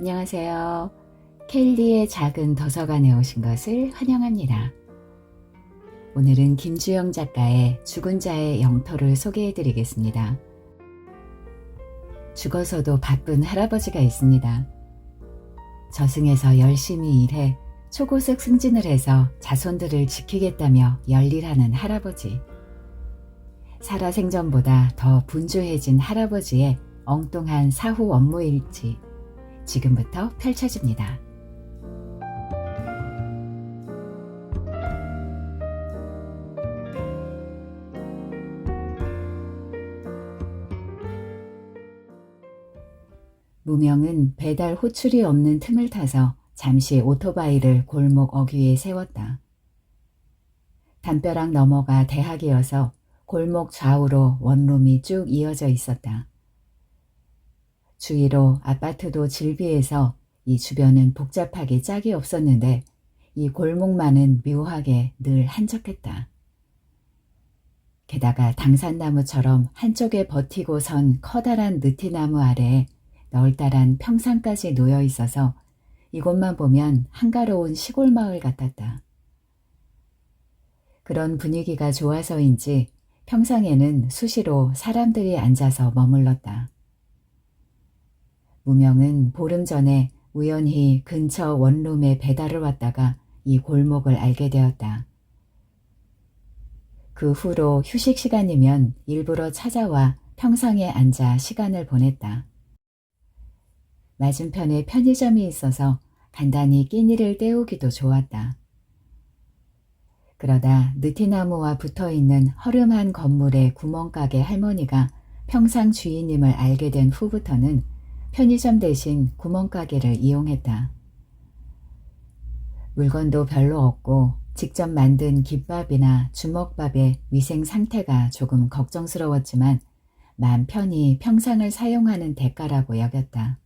안녕하세요. 켈리의 작은 도서관에 오신 것을 환영합니다. 오늘은 김주영 작가의 죽은 자의 영토를 소개해 드리겠습니다. 죽어서도 바쁜 할아버지가 있습니다. 저승에서 열심히 일해 초고속 승진을 해서 자손들을 지키겠다며 열일하는 할아버지. 살아생전보다 더 분주해진 할아버지의 엉뚱한 사후 업무일지 지금부터 펼쳐집니다. 무명은 배달 호출이 없는 틈을 타서 잠시 오토바이를 골목 어귀에 세웠다. 담벼락 너머가 대학이어서 골목 좌우로 원룸이 쭉 이어져 있었다. 주위로 아파트도 질비해서 이 주변은 복잡하게 짝이 없었는데 이 골목만은 묘하게 늘 한적했다. 게다가 당산나무처럼 한쪽에 버티고 선 커다란 느티나무 아래에 널따란 평상까지 놓여 있어서 이곳만 보면 한가로운 시골 마을 같았다. 그런 분위기가 좋아서인지 평상에는 수시로 사람들이 앉아서 머물렀다. 무명은 보름 전에 우연히 근처 원룸에 배달을 왔다가 이 골목을 알게 되었다. 그 후로 휴식 시간이면 일부러 찾아와 평상에 앉아 시간을 보냈다. 맞은편에 편의점이 있어서 간단히 끼니를 때우기도 좋았다. 그러다 느티나무와 붙어있는 허름한 건물의 구멍가게 할머니가 평상 주인임을 알게 된 후부터는 편의점 대신 구멍가게를 이용했다. 물건도 별로 없고 직접 만든 김밥이나 주먹밥의 위생 상태가 조금 걱정스러웠지만 맘 편히 평상을 사용하는 대가라고 여겼다.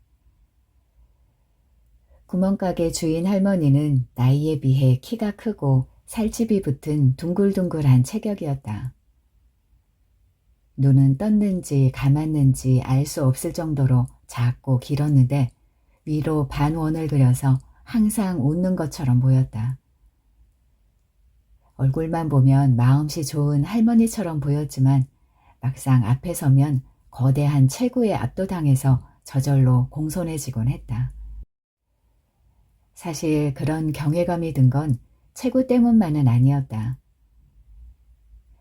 구멍가게 주인 할머니는 나이에 비해 키가 크고 살집이 붙은 둥글둥글한 체격이었다. 눈은 떴는지 감았는지 알 수 없을 정도로 작고 길었는데 위로 반원을 그려서 항상 웃는 것처럼 보였다. 얼굴만 보면 마음씨 좋은 할머니처럼 보였지만 막상 앞에 서면 거대한 체구에 압도당해서 저절로 공손해지곤 했다. 사실 그런 경외감이 든 건 체구 때문만은 아니었다.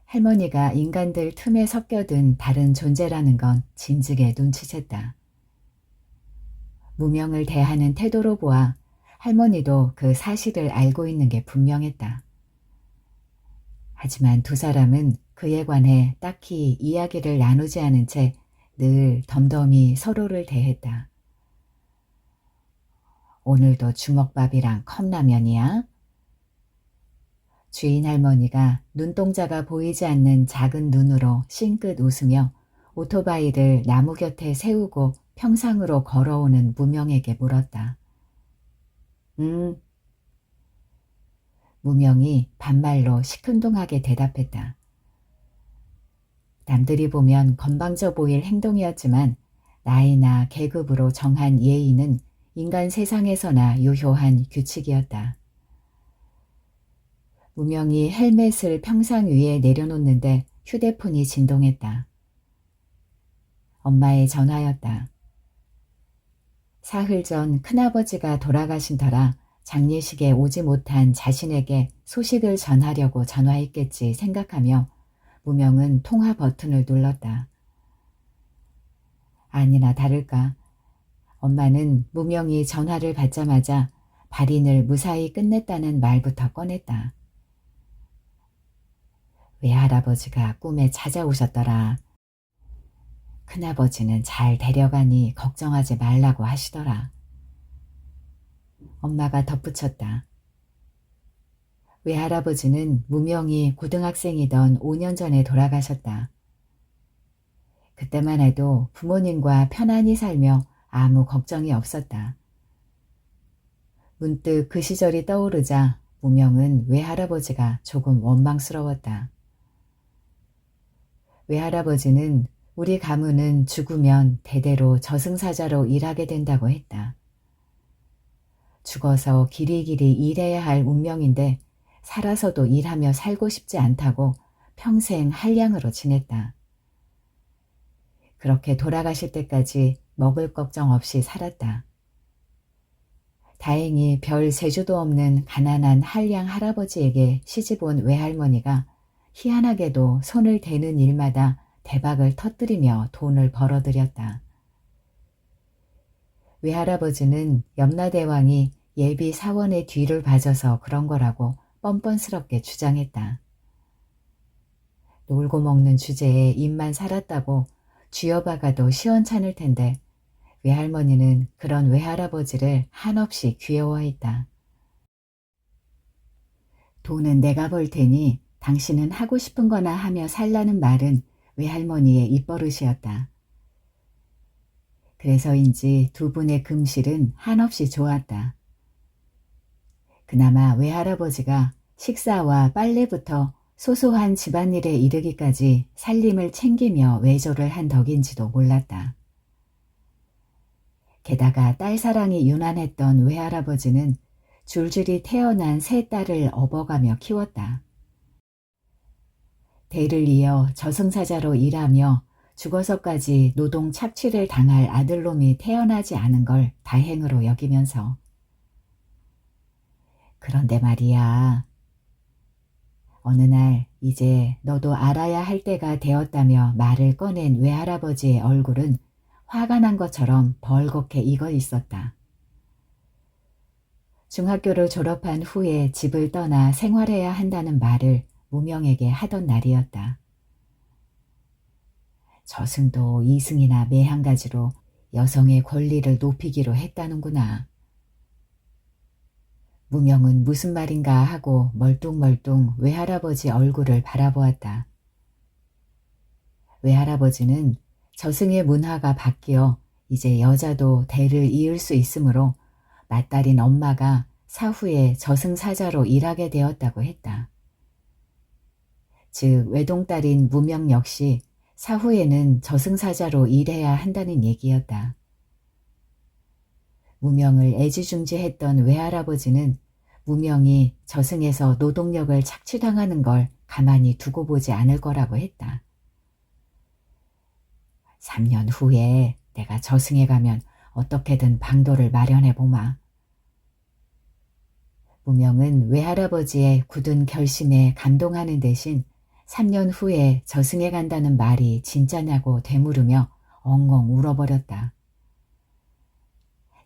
할머니가 인간들 틈에 섞여든 다른 존재라는 건 진즉에 눈치챘다. 무명을 대하는 태도로 보아 할머니도 그 사실을 알고 있는 게 분명했다. 하지만 두 사람은 그에 관해 딱히 이야기를 나누지 않은 채 늘 덤덤히 서로를 대했다. 오늘도 주먹밥이랑 컵라면이야? 주인 할머니가 눈동자가 보이지 않는 작은 눈으로 싱긋 웃으며 오토바이를 나무 곁에 세우고 평상으로 걸어오는 무명에게 물었다. 무명이 반말로 시큰둥하게 대답했다. 남들이 보면 건방져 보일 행동이었지만 나이나 계급으로 정한 예의는 인간 세상에서나 유효한 규칙이었다. 무명이 헬멧을 평상 위에 내려놓는데 휴대폰이 진동했다. 엄마의 전화였다. 사흘 전 큰아버지가 돌아가신 터라 장례식에 오지 못한 자신에게 소식을 전하려고 전화했겠지 생각하며 무명은 통화 버튼을 눌렀다. 아니나 다를까 엄마는 무명이 전화를 받자마자 발인을 무사히 끝냈다는 말부터 꺼냈다. 외할아버지가 꿈에 찾아오셨더라. 큰아버지는 잘 데려가니 걱정하지 말라고 하시더라. 엄마가 덧붙였다. 외할아버지는 무명이 고등학생이던 5년 전에 돌아가셨다. 그때만 해도 부모님과 편안히 살며 아무 걱정이 없었다. 문득 그 시절이 떠오르자 무명은 외할아버지가 조금 원망스러웠다. 외할아버지는 우리 가문은 죽으면 대대로 저승사자로 일하게 된다고 했다. 죽어서 길이길이 일해야 할 운명인데 살아서도 일하며 살고 싶지 않다고 평생 한량으로 지냈다. 그렇게 돌아가실 때까지 먹을 걱정 없이 살았다. 다행히 별 재주도 없는 가난한 한량 할아버지에게 시집온 외할머니가 희한하게도 손을 대는 일마다 대박을 터뜨리며 돈을 벌어들였다. 외할아버지는 염라대왕이 예비 사원의 뒤를 봐줘서 그런 거라고 뻔뻔스럽게 주장했다. 놀고 먹는 주제에 입만 살았다고 쥐어박아도 시원찮을 텐데 외할머니는 그런 외할아버지를 한없이 귀여워했다. 돈은 내가 벌 테니 당신은 하고 싶은 거나 하며 살라는 말은 외할머니의 입버릇이었다. 그래서인지 두 분의 금실은 한없이 좋았다. 그나마 외할아버지가 식사와 빨래부터 소소한 집안일에 이르기까지 살림을 챙기며 외조를 한 덕인지도 몰랐다. 게다가 딸 사랑이 유난했던 외할아버지는 줄줄이 태어난 세 딸을 업어가며 키웠다. 대를 이어 저승사자로 일하며 죽어서까지 노동 착취를 당할 아들놈이 태어나지 않은 걸 다행으로 여기면서 그런데 말이야. 어느 날 이제 너도 알아야 할 때가 되었다며 말을 꺼낸 외할아버지의 얼굴은 화가 난 것처럼 벌겋게 익어 있었다. 중학교를 졸업한 후에 집을 떠나 생활해야 한다는 말을 무명에게 하던 날이었다. 저승도 이승이나 매한가지로 여성의 권리를 높이기로 했다는구나. 무명은 무슨 말인가 하고 멀뚱멀뚱 외할아버지 얼굴을 바라보았다. 외할아버지는 저승의 문화가 바뀌어 이제 여자도 대를 이을 수 있으므로 맏딸인 엄마가 사후에 저승사자로 일하게 되었다고 했다. 즉 외동딸인 무명 역시 사후에는 저승사자로 일해야 한다는 얘기였다. 무명을 애지중지했던 외할아버지는 무명이 저승에서 노동력을 착취당하는 걸 가만히 두고 보지 않을 거라고 했다. 3년 후에 내가 저승에 가면 어떻게든 방도를 마련해 보마. 무명은 외할아버지의 굳은 결심에 감동하는 대신 3년 후에 저승에 간다는 말이 진짜냐고 되물으며 엉엉 울어버렸다.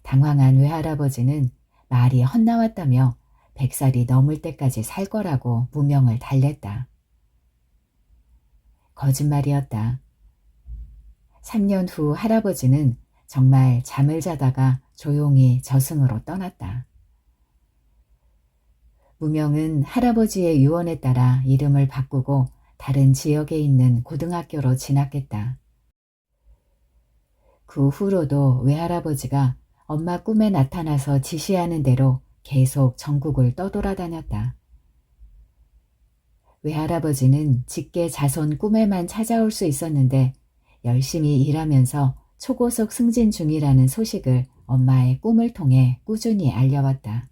당황한 외할아버지는 말이 헛나왔다며 100살이 넘을 때까지 살 거라고 무명을 달랬다. 거짓말이었다. 3년 후 할아버지는 정말 잠을 자다가 조용히 저승으로 떠났다. 무명은 할아버지의 유언에 따라 이름을 바꾸고 다른 지역에 있는 고등학교로 진학했다. 그 후로도 외할아버지가 엄마 꿈에 나타나서 지시하는 대로 계속 전국을 떠돌아다녔다. 외할아버지는 직계 자손 꿈에만 찾아올 수 있었는데 열심히 일하면서 초고속 승진 중이라는 소식을 엄마의 꿈을 통해 꾸준히 알려왔다.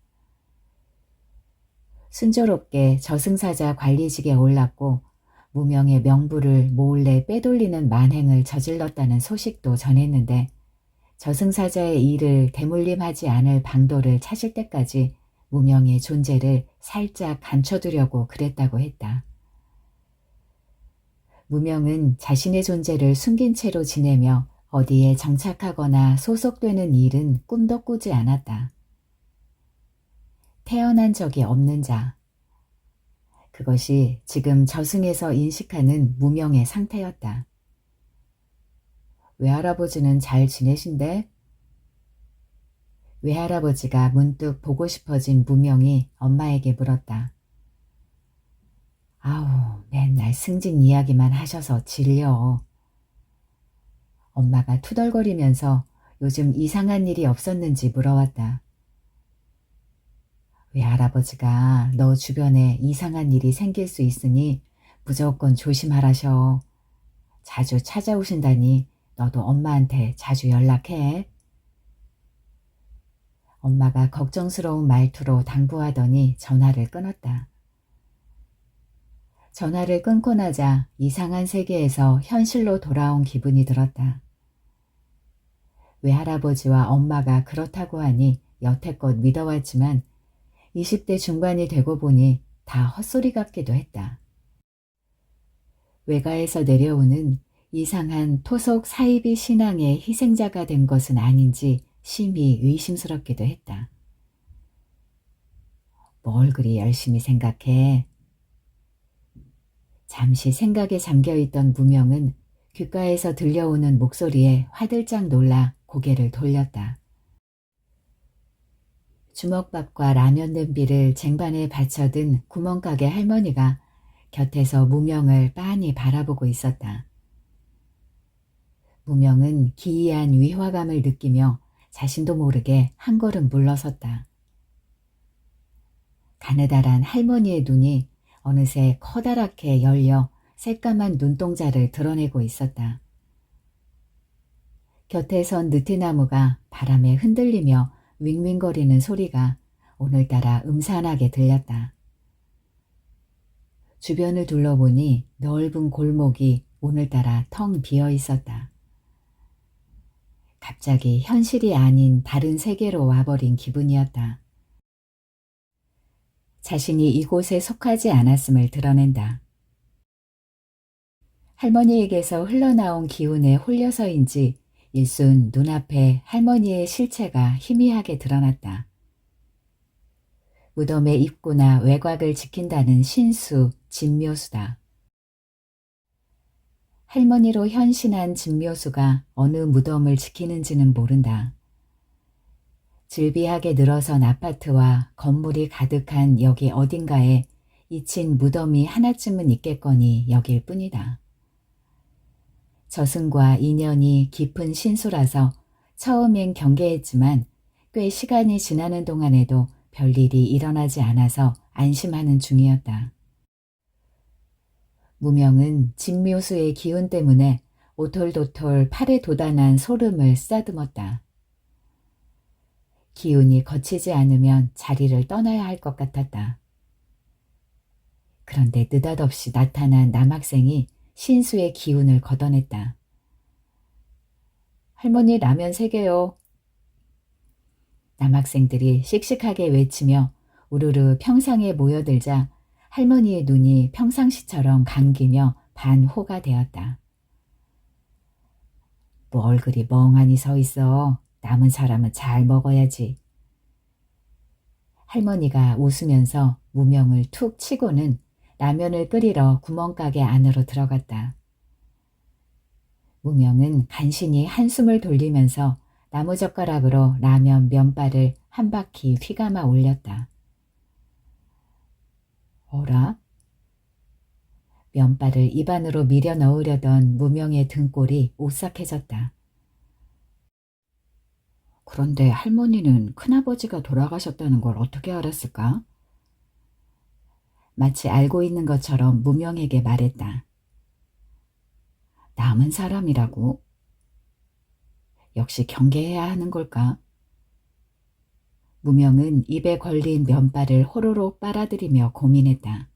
순조롭게 저승사자 관리직에 올랐고 무명의 명부를 몰래 빼돌리는 만행을 저질렀다는 소식도 전했는데 저승사자의 일을 대물림하지 않을 방도를 찾을 때까지 무명의 존재를 살짝 감춰두려고 그랬다고 했다. 무명은 자신의 존재를 숨긴 채로 지내며 어디에 정착하거나 소속되는 일은 꿈도 꾸지 않았다. 태어난 적이 없는 자. 그것이 지금 저승에서 인식하는 무명의 상태였다. 외할아버지는 잘 지내신데? 외할아버지가 문득 보고 싶어진 무명이 엄마에게 물었다. 아우, 맨날 승진 이야기만 하셔서 질려. 엄마가 투덜거리면서 요즘 이상한 일이 없었는지 물어왔다. 외할아버지가 너 주변에 이상한 일이 생길 수 있으니 무조건 조심하라셔. 자주 찾아오신다니 너도 엄마한테 자주 연락해. 엄마가 걱정스러운 말투로 당부하더니 전화를 끊었다. 전화를 끊고 나자 이상한 세계에서 현실로 돌아온 기분이 들었다. 외할아버지와 엄마가 그렇다고 하니 여태껏 믿어왔지만 20대 중반이 되고 보니 다 헛소리 같기도 했다. 외가에서 내려오는 이상한 토속 사이비 신앙의 희생자가 된 것은 아닌지 심히 의심스럽기도 했다. 뭘 그리 열심히 생각해? 잠시 생각에 잠겨있던 무명은 귓가에서 들려오는 목소리에 화들짝 놀라 고개를 돌렸다. 주먹밥과 라면 냄비를 쟁반에 받쳐든 구멍가게 할머니가 곁에서 무명을 빤히 바라보고 있었다. 무명은 기이한 위화감을 느끼며 자신도 모르게 한 걸음 물러섰다. 가느다란 할머니의 눈이 어느새 커다랗게 열려 새까만 눈동자를 드러내고 있었다. 곁에 선 느티나무가 바람에 흔들리며 윙윙거리는 소리가 오늘따라 음산하게 들렸다. 주변을 둘러보니 넓은 골목이 오늘따라 텅 비어 있었다. 갑자기 현실이 아닌 다른 세계로 와버린 기분이었다. 자신이 이곳에 속하지 않았음을 드러낸다. 할머니에게서 흘러나온 기운에 홀려서인지 일순 눈앞에 할머니의 실체가 희미하게 드러났다. 무덤의 입구나 외곽을 지킨다는 신수, 진묘수다. 할머니로 현신한 진묘수가 어느 무덤을 지키는지는 모른다. 즐비하게 늘어선 아파트와 건물이 가득한 여기 어딘가에 잊힌 무덤이 하나쯤은 있겠거니 여길 뿐이다. 저승과 인연이 깊은 신수라서 처음엔 경계했지만 꽤 시간이 지나는 동안에도 별일이 일어나지 않아서 안심하는 중이었다. 무명은 진묘수의 기운 때문에 오톨도톨 팔에 돋아난 소름을 쓰다듬었다. 기운이 거치지 않으면 자리를 떠나야 할 것 같았다. 그런데 느닷없이 나타난 남학생이 신수의 기운을 걷어냈다. 할머니 라면 3개요. 남학생들이 씩씩하게 외치며 우르르 평상에 모여들자 할머니의 눈이 평상시처럼 감기며 반호가 되었다. 뭘 그리 멍하니 서 있어. 남은 사람은 잘 먹어야지. 할머니가 웃으면서 무명을 툭 치고는 라면을 끓이러 구멍가게 안으로 들어갔다. 무명은 간신히 한숨을 돌리면서 나무젓가락으로 라면 면발을 한 바퀴 휘감아 올렸다. 어라? 면발을 입안으로 밀어 넣으려던 무명의 등골이 오싹해졌다. 그런데 할머니는 큰아버지가 돌아가셨다는 걸 어떻게 알았을까? 마치 알고 있는 것처럼 무명에게 말했다. 남은 사람이라고? 역시 경계해야 하는 걸까? 무명은 입에 걸린 면발을 호로록 빨아들이며 고민했다.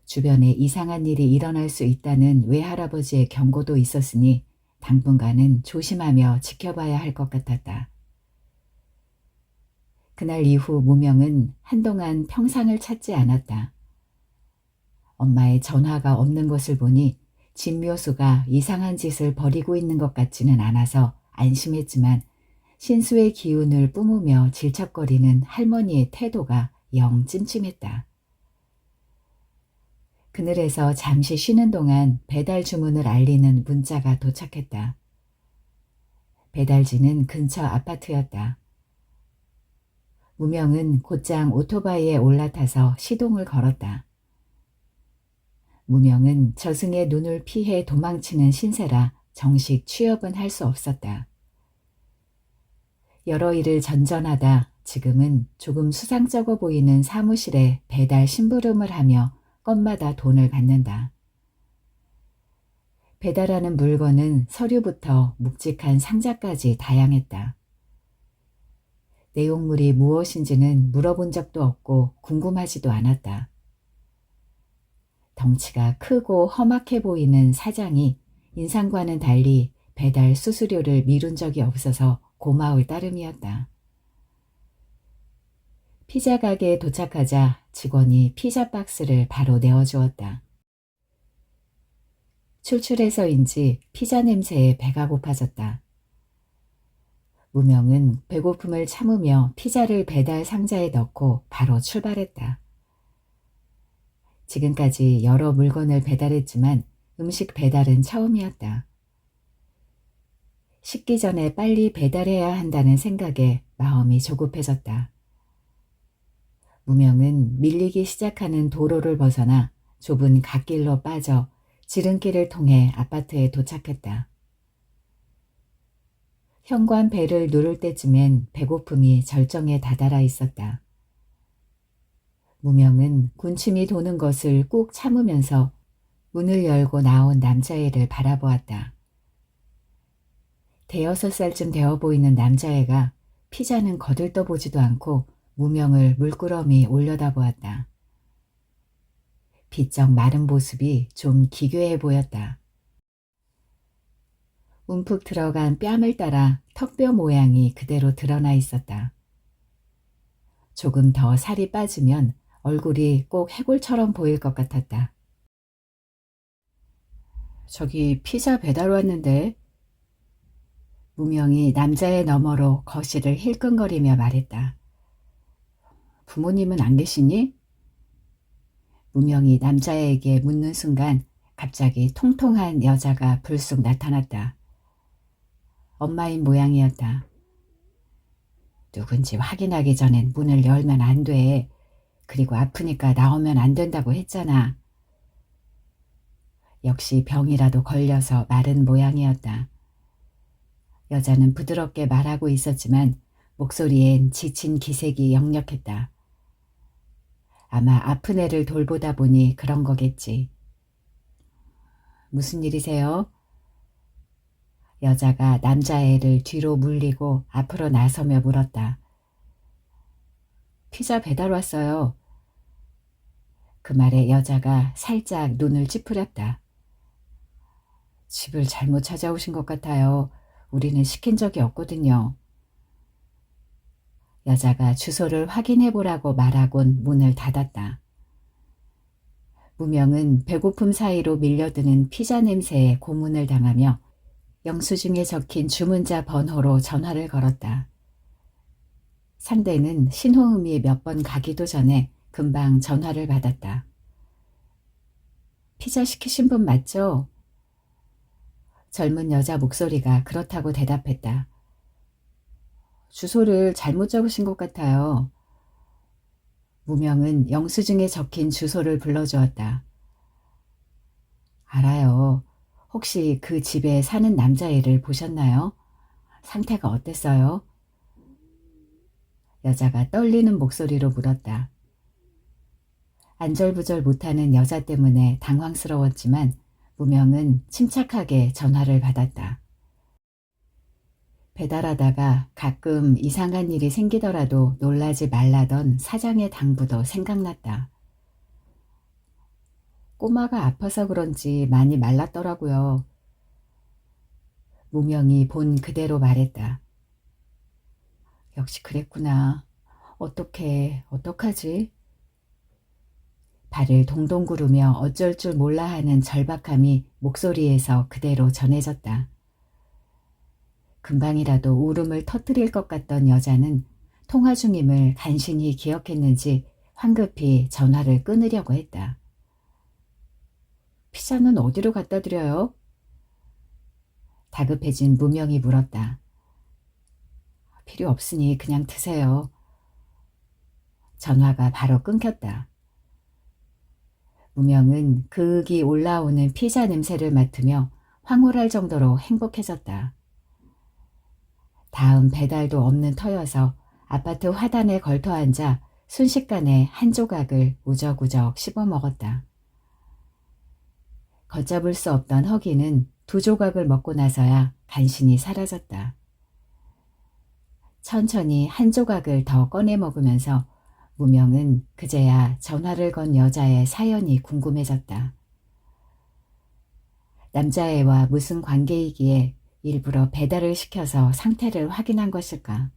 주변에 이상한 일이 일어날 수 있다는 외할아버지의 경고도 있었으니 당분간은 조심하며 지켜봐야 할 것 같았다. 그날 이후 무명은 한동안 평상을 찾지 않았다. 엄마의 전화가 없는 것을 보니 진묘수가 이상한 짓을 벌이고 있는 것 같지는 않아서 안심했지만 신수의 기운을 뿜으며 질척거리는 할머니의 태도가 영 찜찜했다. 그늘에서 잠시 쉬는 동안 배달 주문을 알리는 문자가 도착했다. 배달지는 근처 아파트였다. 무명은 곧장 오토바이에 올라타서 시동을 걸었다. 무명은 저승의 눈을 피해 도망치는 신세라 정식 취업은 할 수 없었다. 여러 일을 전전하다 지금은 조금 수상쩍어 보이는 사무실에 배달 심부름을 하며 건마다 돈을 받는다. 배달하는 물건은 서류부터 묵직한 상자까지 다양했다. 내용물이 무엇인지는 물어본 적도 없고 궁금하지도 않았다. 덩치가 크고 험악해 보이는 사장이 인상과는 달리 배달 수수료를 미룬 적이 없어서 고마울 따름이었다. 피자 가게에 도착하자 직원이 피자 박스를 바로 내어주었다. 출출해서인지 피자 냄새에 배가 고파졌다. 무명은 배고픔을 참으며 피자를 배달 상자에 넣고 바로 출발했다. 지금까지 여러 물건을 배달했지만 음식 배달은 처음이었다. 식기 전에 빨리 배달해야 한다는 생각에 마음이 조급해졌다. 무명은 밀리기 시작하는 도로를 벗어나 좁은 갓길로 빠져 지름길을 통해 아파트에 도착했다. 현관 벨을 누를 때쯤엔 배고픔이 절정에 다다라 있었다. 무명은 군침이 도는 것을 꾹 참으면서 문을 열고 나온 남자애를 바라보았다. 대여섯 살쯤 되어 보이는 남자애가 피자는 거들떠보지도 않고 무명을 물끄러미 올려다보았다. 비쩍 마른 모습이 좀 기괴해 보였다. 움푹 들어간 뺨을 따라 턱뼈 모양이 그대로 드러나 있었다. 조금 더 살이 빠지면 얼굴이 꼭 해골처럼 보일 것 같았다. 저기 피자 배달 왔는데. 무명이 남자의 너머로 거실을 힐끔거리며 말했다. 부모님은 안 계시니? 무명이 남자에게 묻는 순간 갑자기 통통한 여자가 불쑥 나타났다. 엄마인 모양이었다. 누군지 확인하기 전엔 문을 열면 안 돼. 그리고 아프니까 나오면 안 된다고 했잖아. 역시 병이라도 걸려서 마른 모양이었다. 여자는 부드럽게 말하고 있었지만 목소리엔 지친 기색이 역력했다. 아마 아픈 애를 돌보다 보니 그런 거겠지. 무슨 일이세요? 여자가 남자애를 뒤로 물리고 앞으로 나서며 물었다. 피자 배달 왔어요. 그 말에 여자가 살짝 눈을 찌푸렸다. 집을 잘못 찾아오신 것 같아요. 우리는 시킨 적이 없거든요. 여자가 주소를 확인해 보라고 말하곤 문을 닫았다. 무명은 배고픔 사이로 밀려드는 피자 냄새에 고문을 당하며 영수증에 적힌 주문자 번호로 전화를 걸었다. 상대는 신호음이 몇 번 가기도 전에 금방 전화를 받았다. 피자 시키신 분 맞죠? 젊은 여자 목소리가 그렇다고 대답했다. 주소를 잘못 적으신 것 같아요. 무명은 영수증에 적힌 주소를 불러주었다. 알아요. 혹시 그 집에 사는 남자애를 보셨나요? 상태가 어땠어요? 여자가 떨리는 목소리로 물었다. 안절부절 못하는 여자 때문에 당황스러웠지만 무명은 침착하게 전화를 받았다. 배달하다가 가끔 이상한 일이 생기더라도 놀라지 말라던 사장의 당부도 생각났다. 꼬마가 아파서 그런지 많이 말랐더라고요. 무명이 본 그대로 말했다. 역시 그랬구나. 어떡하지? 발을 동동 구르며 어쩔 줄 몰라 하는 절박함이 목소리에서 그대로 전해졌다. 금방이라도 울음을 터뜨릴 것 같던 여자는 통화 중임을 간신히 기억했는지 황급히 전화를 끊으려고 했다. 피자는 어디로 갖다 드려요? 다급해진 무명이 물었다. 필요 없으니 그냥 드세요. 전화가 바로 끊겼다. 무명은 그윽이 올라오는 피자 냄새를 맡으며 황홀할 정도로 행복해졌다. 다음 배달도 없는 터여서 아파트 화단에 걸터앉아 순식간에 한 조각을 우적우적 씹어 먹었다. 걷잡을 수 없던 허기는 두 조각을 먹고 나서야 간신히 사라졌다. 천천히 한 조각을 더 꺼내 먹으면서 무명은 그제야 전화를 건 여자의 사연이 궁금해졌다. 남자애와 무슨 관계이기에 일부러 배달을 시켜서 상태를 확인한 것일까?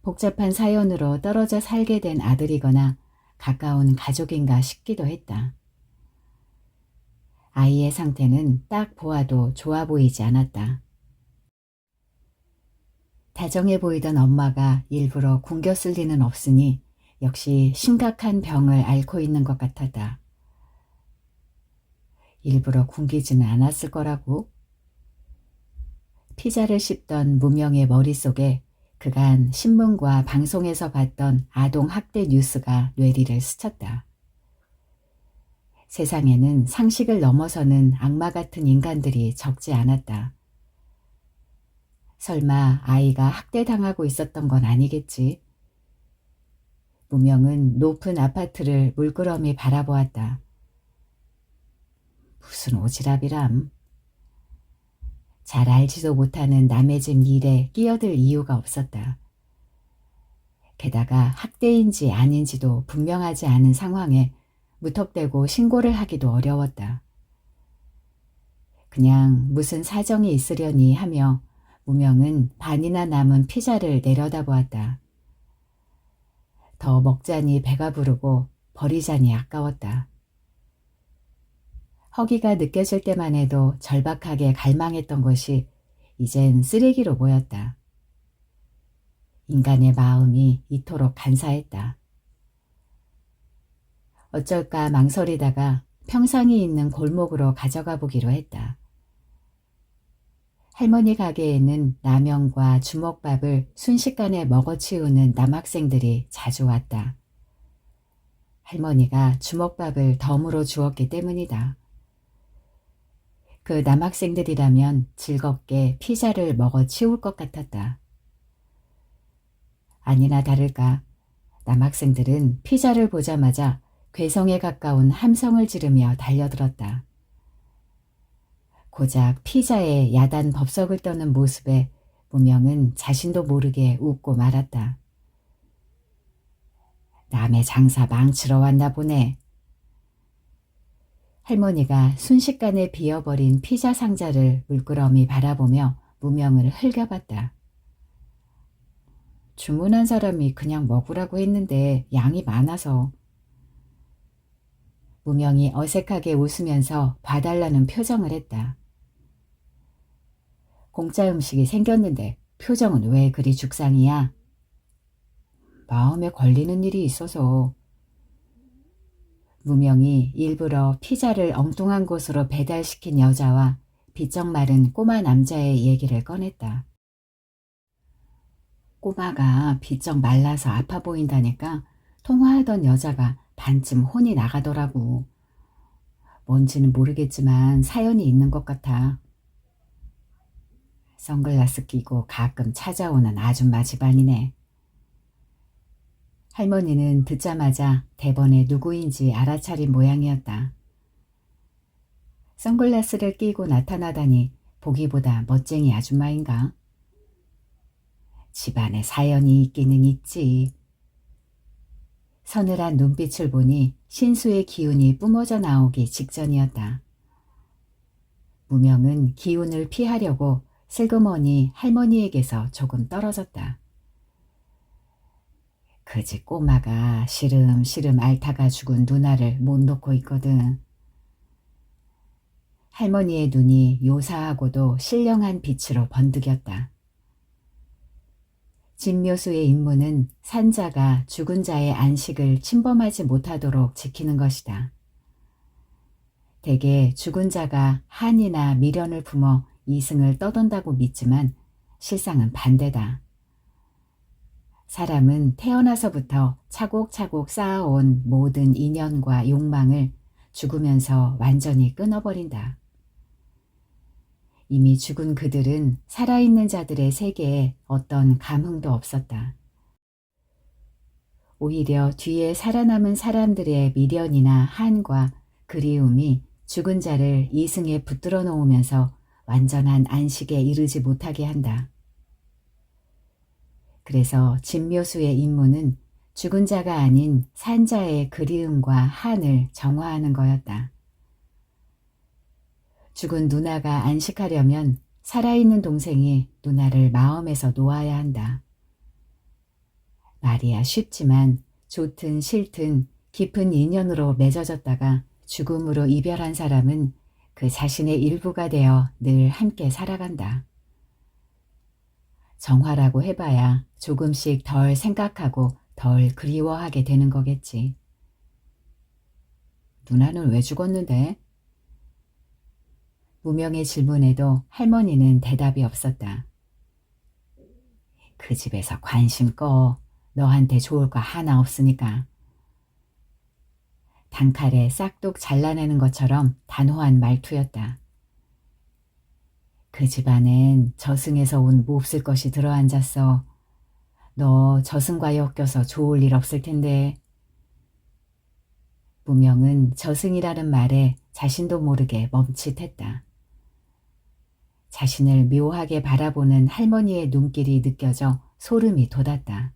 복잡한 사연으로 떨어져 살게 된 아들이거나 가까운 가족인가 싶기도 했다. 아이의 상태는 딱 보아도 좋아 보이지 않았다. 다정해 보이던 엄마가 일부러 굶겼을 리는 없으니 역시 심각한 병을 앓고 있는 것 같았다. 일부러 굶기지는 않았을 거라고? 피자를 씹던 무명의 머릿속에 그간 신문과 방송에서 봤던 아동학대 뉴스가 뇌리를 스쳤다. 세상에는 상식을 넘어서는 악마 같은 인간들이 적지 않았다. 설마 아이가 학대당하고 있었던 건 아니겠지? 무명은 높은 아파트를 물끄러미 바라보았다. 무슨 오지랖이람. 잘 알지도 못하는 남의 집 일에 끼어들 이유가 없었다. 게다가 학대인지 아닌지도 분명하지 않은 상황에 무턱대고 신고를 하기도 어려웠다. 그냥 무슨 사정이 있으려니 하며 무명은 반이나 남은 피자를 내려다보았다. 더 먹자니 배가 부르고 버리자니 아까웠다. 허기가 느껴질 때만 해도 절박하게 갈망했던 것이 이젠 쓰레기로 보였다. 인간의 마음이 이토록 간사했다. 어쩔까 망설이다가 평상이 있는 골목으로 가져가 보기로 했다. 할머니 가게에는 라면과 주먹밥을 순식간에 먹어치우는 남학생들이 자주 왔다. 할머니가 주먹밥을 덤으로 주었기 때문이다. 그 남학생들이라면 즐겁게 피자를 먹어치울 것 같았다. 아니나 다를까 남학생들은 피자를 보자마자 괴성에 가까운 함성을 지르며 달려들었다. 고작 피자에 야단 법석을 떠는 모습에 무명은 자신도 모르게 웃고 말았다. 남의 장사 망치러 왔나 보네. 할머니가 순식간에 비어버린 피자 상자를 물끄러미 바라보며 무명을 흘겨봤다. 주문한 사람이 그냥 먹으라고 했는데 양이 많아서. 무명이 어색하게 웃으면서 봐달라는 표정을 했다. 공짜 음식이 생겼는데 표정은 왜 그리 죽상이야? 마음에 걸리는 일이 있어서. 무명이 일부러 피자를 엉뚱한 곳으로 배달시킨 여자와 비쩍 마른 꼬마 남자의 얘기를 꺼냈다. 꼬마가 비쩍 말라서 아파 보인다니까 통화하던 여자가 반쯤 혼이 나가더라고. 뭔지는 모르겠지만 사연이 있는 것 같아. 선글라스 끼고 가끔 찾아오는 아줌마 집안이네. 할머니는 듣자마자 대번에 누구인지 알아차린 모양이었다. 선글라스를 끼고 나타나다니 보기보다 멋쟁이 아줌마인가? 집안에 사연이 있기는 있지. 서늘한 눈빛을 보니 신수의 기운이 뿜어져 나오기 직전이었다. 무명은 기운을 피하려고 슬그머니 할머니에게서 조금 떨어졌다. 그 집 꼬마가 시름시름 앓다가 죽은 누나를 못 놓고 있거든. 할머니의 눈이 요사하고도 신령한 빛으로 번득였다. 진묘수의 임무는 산자가 죽은 자의 안식을 침범하지 못하도록 지키는 것이다. 대개 죽은 자가 한이나 미련을 품어 이승을 떠돈다고 믿지만 실상은 반대다. 사람은 태어나서부터 차곡차곡 쌓아온 모든 인연과 욕망을 죽으면서 완전히 끊어버린다. 이미 죽은 그들은 살아있는 자들의 세계에 어떤 감흥도 없었다. 오히려 뒤에 살아남은 사람들의 미련이나 한과 그리움이 죽은 자를 이승에 붙들어 놓으면서 완전한 안식에 이르지 못하게 한다. 그래서 진묘수의 임무는 죽은 자가 아닌 산자의 그리움과 한을 정화하는 거였다. 죽은 누나가 안식하려면 살아있는 동생이 누나를 마음에서 놓아야 한다. 말이야 쉽지만 좋든 싫든 깊은 인연으로 맺어졌다가 죽음으로 이별한 사람은 그 자신의 일부가 되어 늘 함께 살아간다. 정화라고 해봐야 조금씩 덜 생각하고 덜 그리워하게 되는 거겠지. 누나는 왜 죽었는데? 무명의 질문에도 할머니는 대답이 없었다. 그 집에서 관심 꺼. 너한테 좋을 거 하나 없으니까. 단칼에 싹둑 잘라내는 것처럼 단호한 말투였다. 그 집안엔 저승에서 온 몹쓸 것이 들어앉았어. 너 저승과 엮여서 좋을 일 없을 텐데. 무명은 저승이라는 말에 자신도 모르게 멈칫했다. 자신을 묘하게 바라보는 할머니의 눈길이 느껴져 소름이 돋았다.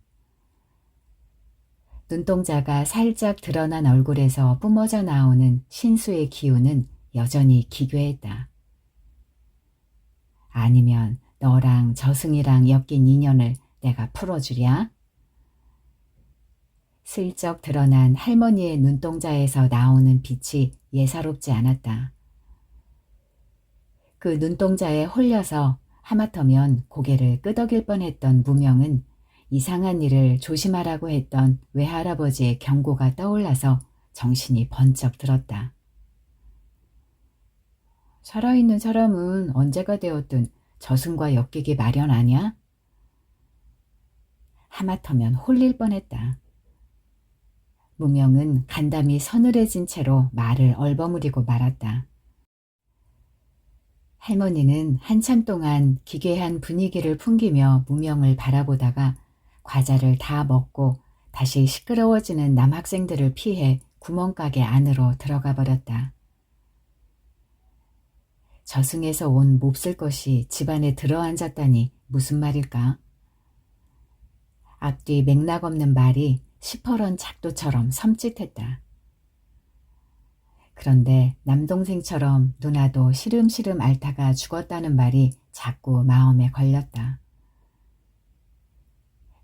눈동자가 살짝 드러난 얼굴에서 뿜어져 나오는 신수의 기운은 여전히 기괴했다. 아니면 너랑 저승이랑 엮인 인연을 내가 풀어주랴? 슬쩍 드러난 할머니의 눈동자에서 나오는 빛이 예사롭지 않았다. 그 눈동자에 홀려서 하마터면 고개를 끄덕일 뻔했던 무명은 이상한 일을 조심하라고 했던 외할아버지의 경고가 떠올라서 정신이 번쩍 들었다. 살아있는 사람은 언제가 되었든 저승과 엮이기 마련 아냐? 하마터면 홀릴 뻔했다. 무명은 간담이 서늘해진 채로 말을 얼버무리고 말았다. 할머니는 한참 동안 기괴한 분위기를 풍기며 무명을 바라보다가 과자를 다 먹고 다시 시끄러워지는 남학생들을 피해 구멍가게 안으로 들어가 버렸다. 저승에서 온 몹쓸 것이 집안에 들어앉았다니 무슨 말일까? 앞뒤 맥락 없는 말이 시퍼런 작두처럼 섬찟했다. 그런데 남동생처럼 누나도 시름시름 앓다가 죽었다는 말이 자꾸 마음에 걸렸다.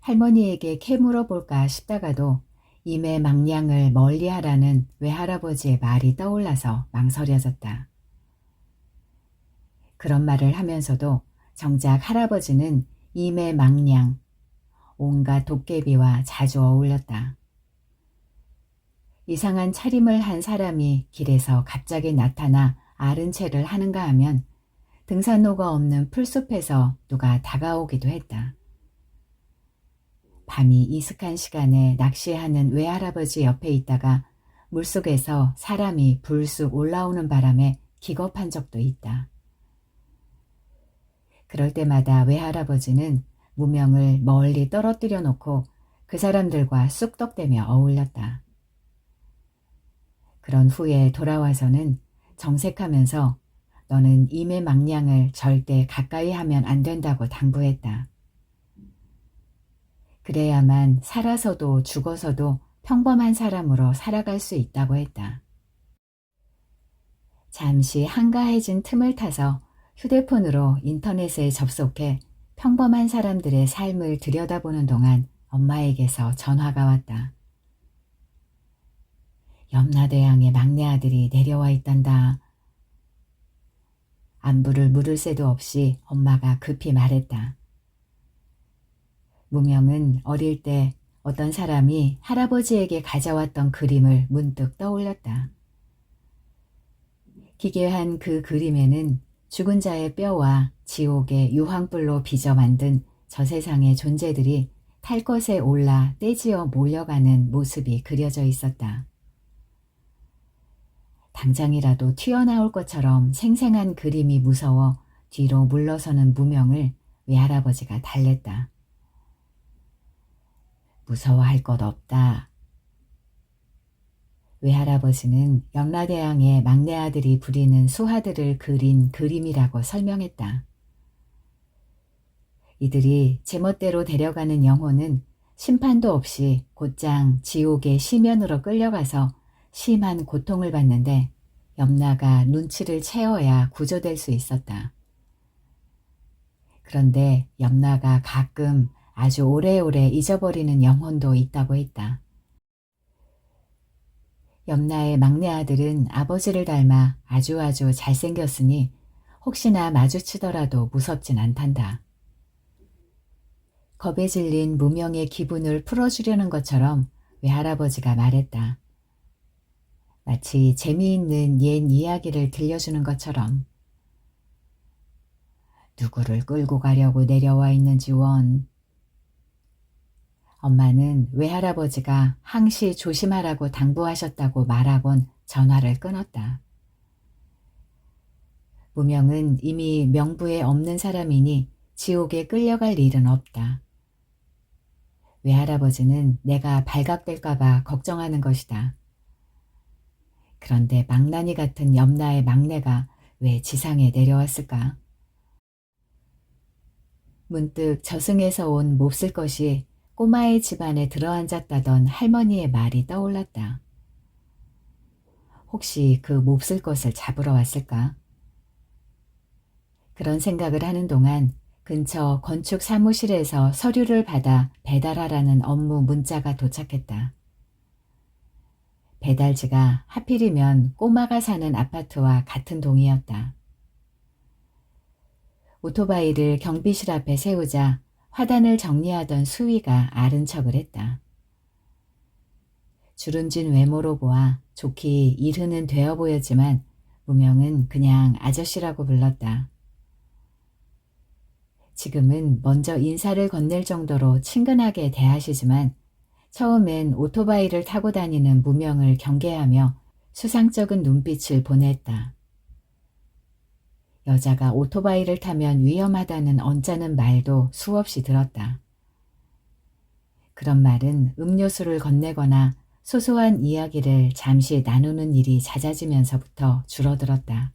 할머니에게 캐물어볼까 싶다가도 임의 망량을 멀리하라는 외할아버지의 말이 떠올라서 망설여졌다. 그런 말을 하면서도 정작 할아버지는 임의 망량, 온갖 도깨비와 자주 어울렸다. 이상한 차림을 한 사람이 길에서 갑자기 나타나 아른 체를 하는가 하면 등산로가 없는 풀숲에서 누가 다가오기도 했다. 밤이 이슥한 시간에 낚시하는 외할아버지 옆에 있다가 물속에서 사람이 불쑥 올라오는 바람에 기겁한 적도 있다. 그럴 때마다 외할아버지는 무명을 멀리 떨어뜨려 놓고 그 사람들과 쑥덕대며 어울렸다. 그런 후에 돌아와서는 정색하면서 너는 임의 망량을 절대 가까이 하면 안 된다고 당부했다. 그래야만 살아서도 죽어서도 평범한 사람으로 살아갈 수 있다고 했다. 잠시 한가해진 틈을 타서 휴대폰으로 인터넷에 접속해 평범한 사람들의 삶을 들여다보는 동안 엄마에게서 전화가 왔다. 염라대왕의 막내 아들이 내려와 있단다. 안부를 물을 새도 없이 엄마가 급히 말했다. 무명은 어릴 때 어떤 사람이 할아버지에게 가져왔던 그림을 문득 떠올렸다. 기괴한 그 그림에는 죽은 자의 뼈와 지옥의 유황불로 빚어 만든 저 세상의 존재들이 탈 것에 올라 떼지어 몰려가는 모습이 그려져 있었다. 당장이라도 튀어나올 것처럼 생생한 그림이 무서워 뒤로 물러서는 무명을 외할아버지가 달랬다. 무서워할 것 없다. 외할아버지는 염라대왕의 막내 아들이 부리는 수하들을 그린 그림이라고 설명했다. 이들이 제멋대로 데려가는 영혼은 심판도 없이 곧장 지옥의 시면으로 끌려가서 심한 고통을 받는데 염라가 눈치를 채어야 구조될 수 있었다. 그런데 염라가 가끔 아주 오래오래 잊어버리는 영혼도 있다고 했다. 염라의 막내 아들은 아버지를 닮아 아주 잘생겼으니 혹시나 마주치더라도 무섭진 않단다. 겁에 질린 무명의 기분을 풀어주려는 것처럼 외할아버지가 말했다. 마치 재미있는 옛 이야기를 들려주는 것처럼. 누구를 끌고 가려고 내려와 있는지 원. 엄마는 외할아버지가 항시 조심하라고 당부하셨다고 말하곤 전화를 끊었다. 무명은 이미 명부에 없는 사람이니 지옥에 끌려갈 일은 없다. 외할아버지는 내가 발각될까봐 걱정하는 것이다. 그런데 망나니 같은 염라의 막내가 왜 지상에 내려왔을까? 문득 저승에서 온 몹쓸 것이 꼬마의 집안에 들어앉았다던 할머니의 말이 떠올랐다. 혹시 그 몹쓸 것을 잡으러 왔을까? 그런 생각을 하는 동안 근처 건축 사무실에서 서류를 받아 배달하라는 업무 문자가 도착했다. 배달지가 하필이면 꼬마가 사는 아파트와 같은 동이었다. 오토바이를 경비실 앞에 세우자 화단을 정리하던 수위가 아른 척을 했다. 주름진 외모로 보아 좋게 일흔은 되어 보였지만 무명은 그냥 아저씨라고 불렀다. 지금은 먼저 인사를 건넬 정도로 친근하게 대하시지만 처음엔 오토바이를 타고 다니는 무명을 경계하며 수상쩍은 눈빛을 보냈다. 여자가 오토바이를 타면 위험하다는 언짢은 말도 수없이 들었다. 그런 말은 음료수를 건네거나 소소한 이야기를 잠시 나누는 일이 잦아지면서부터 줄어들었다.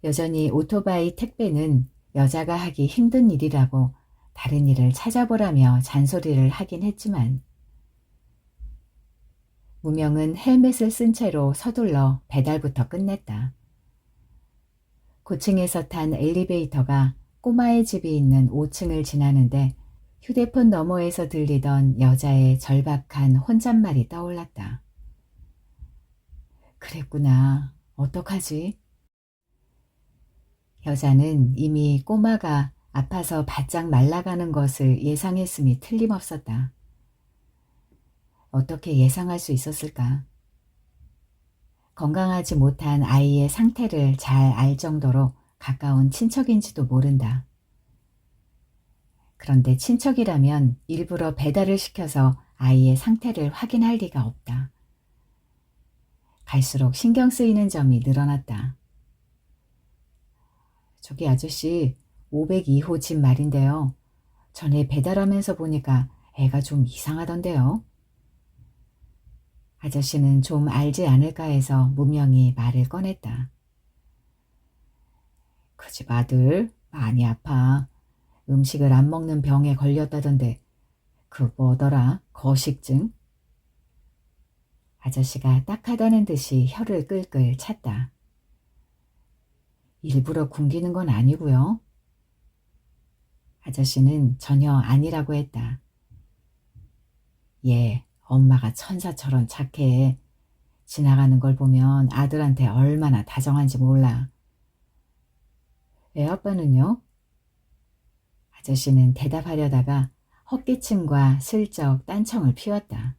여전히 오토바이 택배는 여자가 하기 힘든 일이라고 다른 일을 찾아보라며 잔소리를 하긴 했지만 무명은 헬멧을 쓴 채로 서둘러 배달부터 끝냈다. 고층에서 탄 엘리베이터가 꼬마의 집이 있는 5층을 지나는데 휴대폰 너머에서 들리던 여자의 절박한 혼잣말이 떠올랐다. 그랬구나. 어떡하지? 여자는 이미 꼬마가 아파서 바짝 말라가는 것을 예상했음이 틀림없었다. 어떻게 예상할 수 있었을까? 건강하지 못한 아이의 상태를 잘 알 정도로 가까운 친척인지도 모른다. 그런데 친척이라면 일부러 배달을 시켜서 아이의 상태를 확인할 리가 없다. 갈수록 신경 쓰이는 점이 늘어났다. 저기 아저씨, 502호 집 말인데요. 전에 배달하면서 보니까 애가 좀 이상하던데요. 아저씨는 좀 알지 않을까 해서 무명히 말을 꺼냈다. 그 집 아들 많이 아파. 음식을 안 먹는 병에 걸렸다던데 그 뭐더라? 거식증? 아저씨가 딱하다는 듯이 혀를 끌끌 찼다. 일부러 굶기는 건 아니고요. 아저씨는 전혀 아니라고 했다. 얘 엄마가 천사처럼 착해. 지나가는 걸 보면 아들한테 얼마나 다정한지 몰라. 애 아빠는요? 아저씨는 대답하려다가 헛기침과 슬쩍 딴청을 피웠다.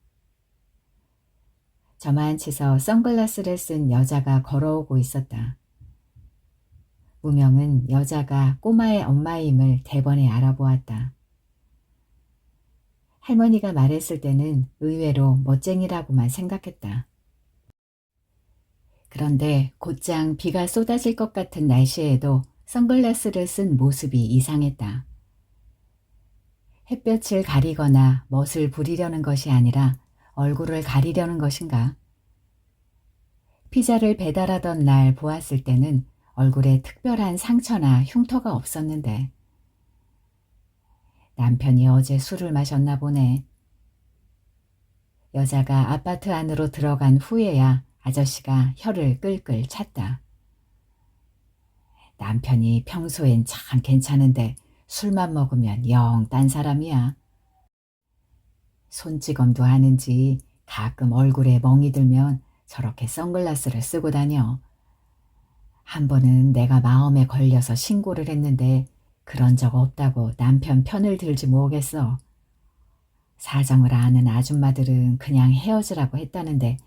저만치서 선글라스를 쓴 여자가 걸어오고 있었다. 무명은 여자가 꼬마의 엄마임을 대번에 알아보았다. 할머니가 말했을 때는 의외로 멋쟁이라고만 생각했다. 그런데 곧장 비가 쏟아질 것 같은 날씨에도 선글라스를 쓴 모습이 이상했다. 햇볕을 가리거나 멋을 부리려는 것이 아니라 얼굴을 가리려는 것인가? 피자를 배달하던 날 보았을 때는 얼굴에 특별한 상처나 흉터가 없었는데 남편이 어제 술을 마셨나 보네. 여자가 아파트 안으로 들어간 후에야 아저씨가 혀를 끌끌 찼다. 남편이 평소엔 참 괜찮은데 술만 먹으면 영 딴 사람이야. 손찌검도 하는지 가끔 얼굴에 멍이 들면 저렇게 선글라스를 쓰고 다녀. 한 번은 내가 마음에 걸려서 신고를 했는데 그런 적 없다고 남편 편을 들지 뭐겠어. 사정을 아는 아줌마들은 그냥 헤어지라고 했다는데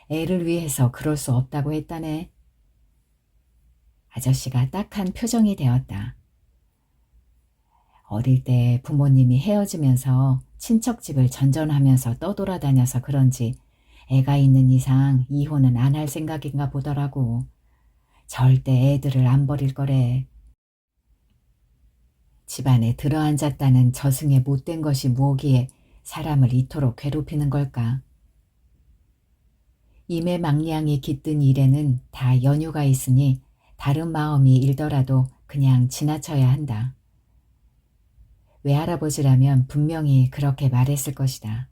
애를 위해서 그럴 수 없다고 했다네. 아저씨가 딱한 표정이 되었다. 어릴 때 부모님이 헤어지면서 친척집을 전전하면서 떠돌아다녀서 그런지 애가 있는 이상 이혼은 안 할 생각인가 보더라고. 절대 애들을 안 버릴 거래. 집안에 들어앉았다는 저승에 못된 것이 뭐기에 사람을 이토록 괴롭히는 걸까? 임해망량이 깃든 일에는 다 연유가 있으니 다른 마음이 일더라도 그냥 지나쳐야 한다. 외할아버지라면 분명히 그렇게 말했을 것이다.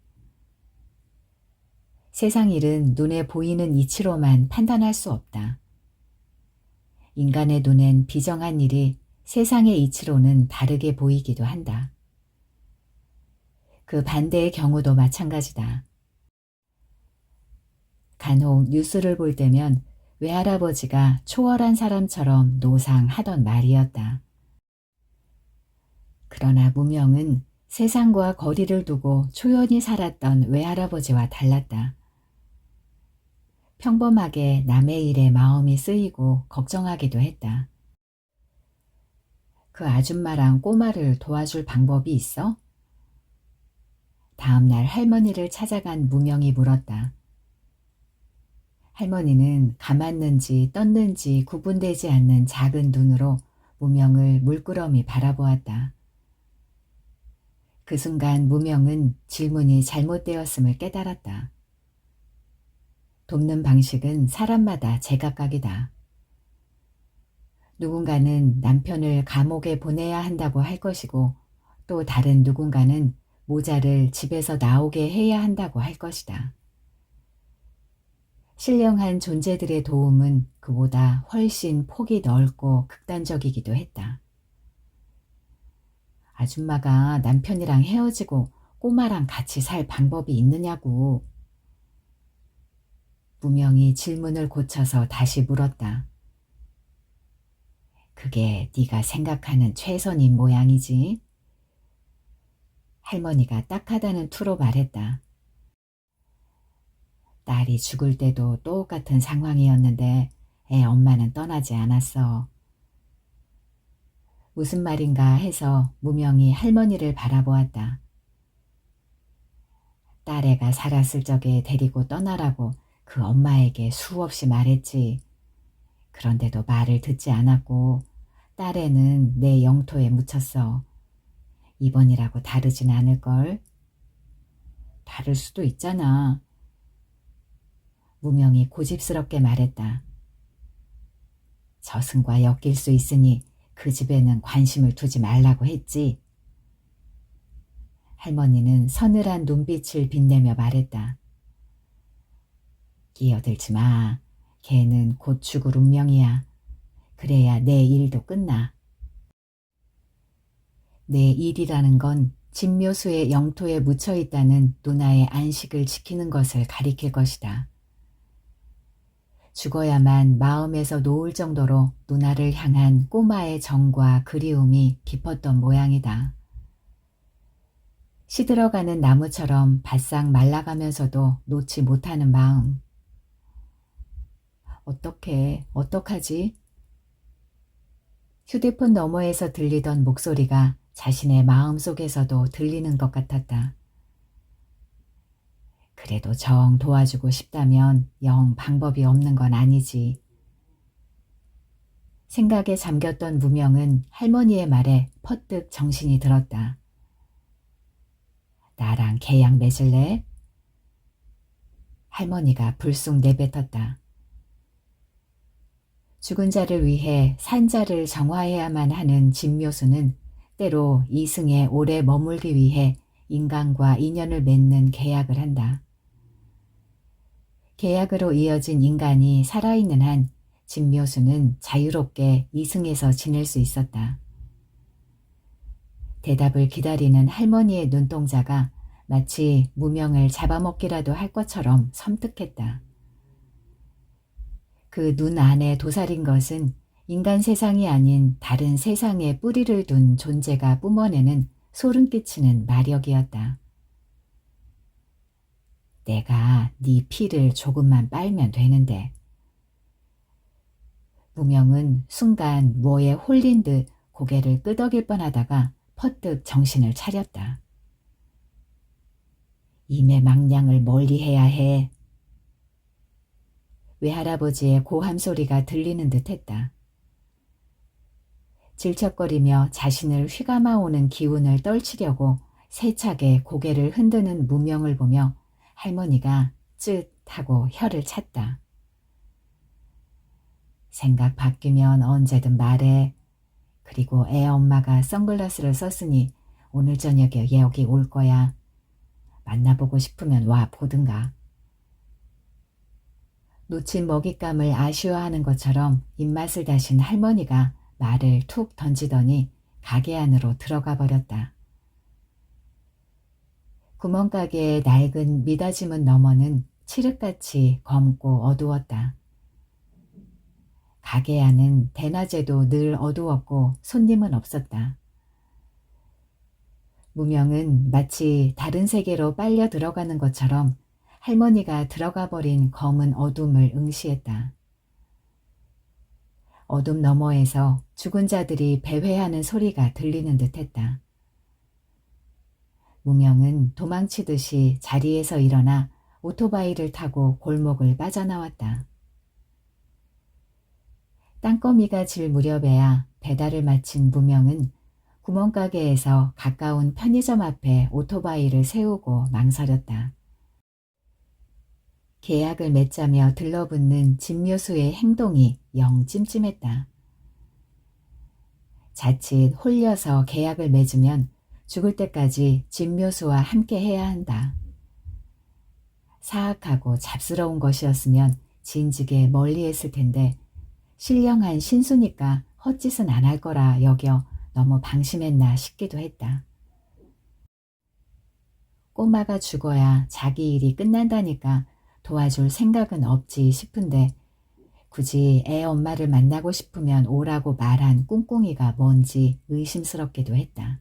세상 일은 눈에 보이는 이치로만 판단할 수 없다. 인간의 눈엔 비정한 일이 세상의 이치로는 다르게 보이기도 한다. 그 반대의 경우도 마찬가지다. 간혹 뉴스를 볼 때면 외할아버지가 초월한 사람처럼 노상하던 말이었다. 그러나 무명은 세상과 거리를 두고 초연히 살았던 외할아버지와 달랐다. 평범하게 남의 일에 마음이 쓰이고 걱정하기도 했다. 그 아줌마랑 꼬마를 도와줄 방법이 있어? 다음 날 할머니를 찾아간 무명이 물었다. 할머니는 감았는지 떴는지 구분되지 않는 작은 눈으로 무명을 물끄러미 바라보았다. 그 순간 무명은 질문이 잘못되었음을 깨달았다. 돕는 방식은 사람마다 제각각이다. 누군가는 남편을 감옥에 보내야 한다고 할 것이고 또 다른 누군가는 모자를 집에서 나오게 해야 한다고 할 것이다. 신령한 존재들의 도움은 그보다 훨씬 폭이 넓고 극단적이기도 했다. 아줌마가 남편이랑 헤어지고 꼬마랑 같이 살 방법이 있느냐고. 무명이 질문을 고쳐서 다시 물었다. 그게 네가 생각하는 최선인 모양이지. 할머니가 딱하다는 투로 말했다. 딸이 죽을 때도 똑같은 상황이었는데 애 엄마는 떠나지 않았어. 무슨 말인가 해서 무명이 할머니를 바라보았다. 딸애가 살았을 적에 데리고 떠나라고 그 엄마에게 수없이 말했지. 그런데도 말을 듣지 않았고 딸애는 내 영토에 묻혔어. 이번이라고 다르진 않을걸. 다를 수도 있잖아. 무명이 고집스럽게 말했다. 저승과 엮일 수 있으니 그 집에는 관심을 두지 말라고 했지. 할머니는 서늘한 눈빛을 빛내며 말했다. 끼어들지 마. 걔는 곧 죽을 운명이야. 그래야 내 일도 끝나. 내 일이라는 건 진묘수의 영토에 묻혀있다는 누나의 안식을 지키는 것을 가리킬 것이다. 죽어야만 마음에서 놓을 정도로 누나를 향한 꼬마의 정과 그리움이 깊었던 모양이다. 시들어가는 나무처럼 바싹 말라가면서도 놓지 못하는 마음. 어떡하지? 휴대폰 너머에서 들리던 목소리가 자신의 마음속에서도 들리는 것 같았다. 그래도 정 도와주고 싶다면 영 방법이 없는 건 아니지. 생각에 잠겼던 무명은 할머니의 말에 퍼뜩 정신이 들었다. 나랑 계약 맺을래? 할머니가 불쑥 내뱉었다. 죽은 자를 위해 산 자를 정화해야만 하는 진묘수는 때로 이승에 오래 머물기 위해 인간과 인연을 맺는 계약을 한다. 계약으로 이어진 인간이 살아있는 한 진묘수는 자유롭게 이승에서 지낼 수 있었다. 대답을 기다리는 할머니의 눈동자가 마치 무명을 잡아먹기라도 할 것처럼 섬뜩했다. 그 눈 안에 도사린 것은 인간 세상이 아닌 다른 세상에 뿌리를 둔 존재가 뿜어내는 소름 끼치는 마력이었다. 내가 네 피를 조금만 빨면 되는데. 무명은 순간 뭐에 홀린 듯 고개를 끄덕일 뻔하다가 퍼뜩 정신을 차렸다. 임의 망량을 멀리해야 해. 외할아버지의 고함 소리가 들리는 듯했다. 질척거리며 자신을 휘감아오는 기운을 떨치려고 세차게 고개를 흔드는 무명을 보며 할머니가 쯧 하고 혀를 찼다. 생각 바뀌면 언제든 말해. 그리고 애 엄마가 선글라스를 썼으니 오늘 저녁에 여기 올 거야. 만나보고 싶으면 와 보든가. 놓친 먹잇감을 아쉬워하는 것처럼 입맛을 다신 할머니가 말을 툭 던지더니 가게 안으로 들어가 버렸다. 구멍가게의 낡은 미닫이문 너머는 칠흑같이 검고 어두웠다. 가게 안은 대낮에도 늘 어두웠고 손님은 없었다. 무명은 마치 다른 세계로 빨려 들어가는 것처럼 할머니가 들어가 버린 검은 어둠을 응시했다. 어둠 너머에서 죽은 자들이 배회하는 소리가 들리는 듯했다. 무명은 도망치듯이 자리에서 일어나 오토바이를 타고 골목을 빠져나왔다. 땅거미가 질 무렵에야 배달을 마친 무명은 구멍가게에서 가까운 편의점 앞에 오토바이를 세우고 망설였다. 계약을 맺자며 들러붙는 진묘수의 행동이 영 찜찜했다. 자칫 홀려서 계약을 맺으면 죽을 때까지 진묘수와 함께 해야 한다. 사악하고 잡스러운 것이었으면 진즉에 멀리했을 텐데 신령한 신수니까 헛짓은 안 할 거라 여겨 너무 방심했나 싶기도 했다. 꼬마가 죽어야 자기 일이 끝난다니까 도와줄 생각은 없지 싶은데 굳이 애 엄마를 만나고 싶으면 오라고 말한 꿍꿍이가 뭔지 의심스럽기도 했다.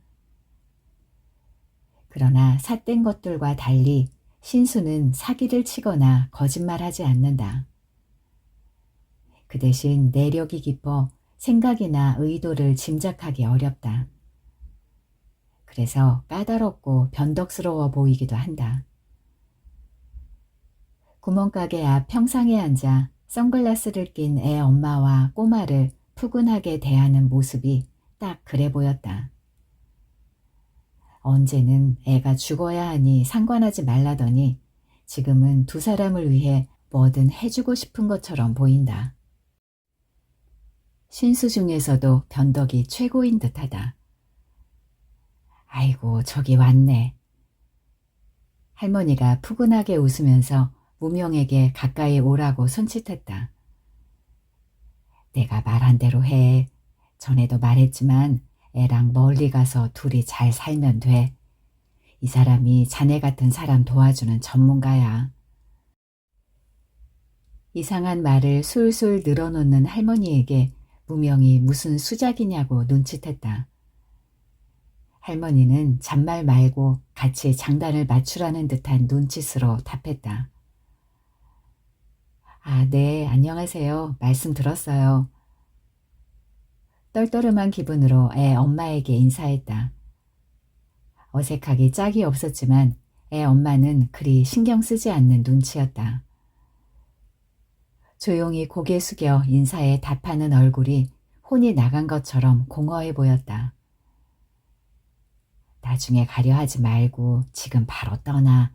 그러나 삿된 것들과 달리 신수는 사기를 치거나 거짓말하지 않는다. 그 대신 내력이 깊어 생각이나 의도를 짐작하기 어렵다. 그래서 까다롭고 변덕스러워 보이기도 한다. 구멍가게 앞 평상에 앉아 선글라스를 낀 애 엄마와 꼬마를 푸근하게 대하는 모습이 딱 그래 보였다. 언제는 애가 죽어야 하니 상관하지 말라더니 지금은 두 사람을 위해 뭐든 해주고 싶은 것처럼 보인다. 신수 중에서도 변덕이 최고인 듯하다. 아이고 저기 왔네. 할머니가 푸근하게 웃으면서 무명에게 가까이 오라고 손짓했다. 내가 말한 대로 해. 전에도 말했지만 애랑 멀리 가서 둘이 잘 살면 돼. 이 사람이 자네 같은 사람 도와주는 전문가야. 이상한 말을 술술 늘어놓는 할머니에게 무명이 무슨 수작이냐고 눈짓했다. 할머니는 잔말 말고 같이 장단을 맞추라는 듯한 눈짓으로 답했다. 아, 네, 안녕하세요. 말씀 들었어요. 떨떠름한 기분으로 애 엄마에게 인사했다. 어색하기 짝이 없었지만 애 엄마는 그리 신경 쓰지 않는 눈치였다. 조용히 고개 숙여 인사에 답하는 얼굴이 혼이 나간 것처럼 공허해 보였다. 나중에 가려 하지 말고 지금 바로 떠나.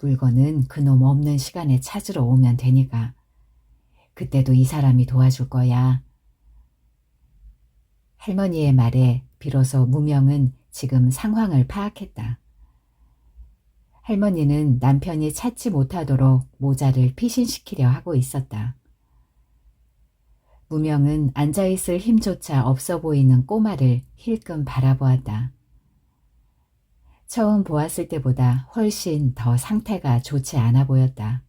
물건은 그놈 없는 시간에 찾으러 오면 되니까. 그때도 이 사람이 도와줄 거야. 할머니의 말에 비로소 무명은 지금 상황을 파악했다. 할머니는 남편이 찾지 못하도록 모자를 피신시키려 하고 있었다. 무명은 앉아있을 힘조차 없어 보이는 꼬마를 힐끔 바라보았다. 처음 보았을 때보다 훨씬 더 상태가 좋지 않아 보였다.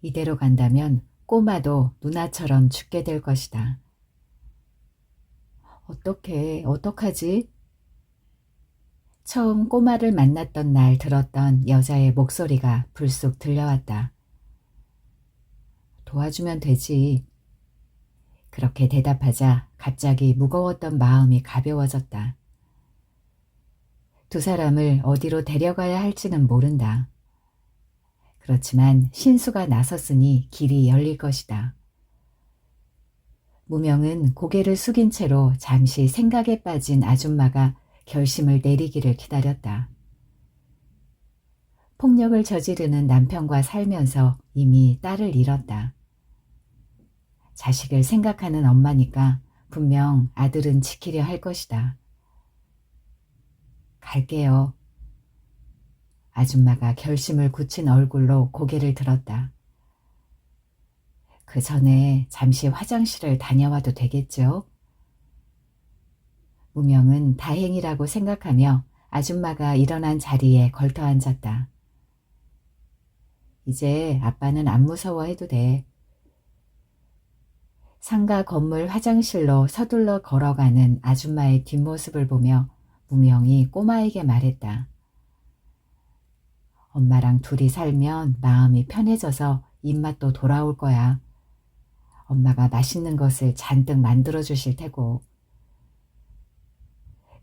이대로 간다면 꼬마도 누나처럼 죽게 될 것이다. 어떡하지? 처음 꼬마를 만났던 날 들었던 여자의 목소리가 불쑥 들려왔다. 도와주면 되지. 그렇게 대답하자 갑자기 무거웠던 마음이 가벼워졌다. 두 사람을 어디로 데려가야 할지는 모른다. 그렇지만 신수가 나섰으니 길이 열릴 것이다. 무명은 고개를 숙인 채로 잠시 생각에 빠진 아줌마가 결심을 내리기를 기다렸다. 폭력을 저지르는 남편과 살면서 이미 딸을 잃었다. 자식을 생각하는 엄마니까 분명 아들은 지키려 할 것이다. 갈게요. 아줌마가 결심을 굳힌 얼굴로 고개를 들었다. 그 전에 잠시 화장실을 다녀와도 되겠죠? 무명은 다행이라고 생각하며 아줌마가 일어난 자리에 걸터 앉았다. 이제 아빠는 안 무서워해도 돼. 상가 건물 화장실로 서둘러 걸어가는 아줌마의 뒷모습을 보며 무명이 꼬마에게 말했다. 엄마랑 둘이 살면 마음이 편해져서 입맛도 돌아올 거야. 엄마가 맛있는 것을 잔뜩 만들어 주실 테고.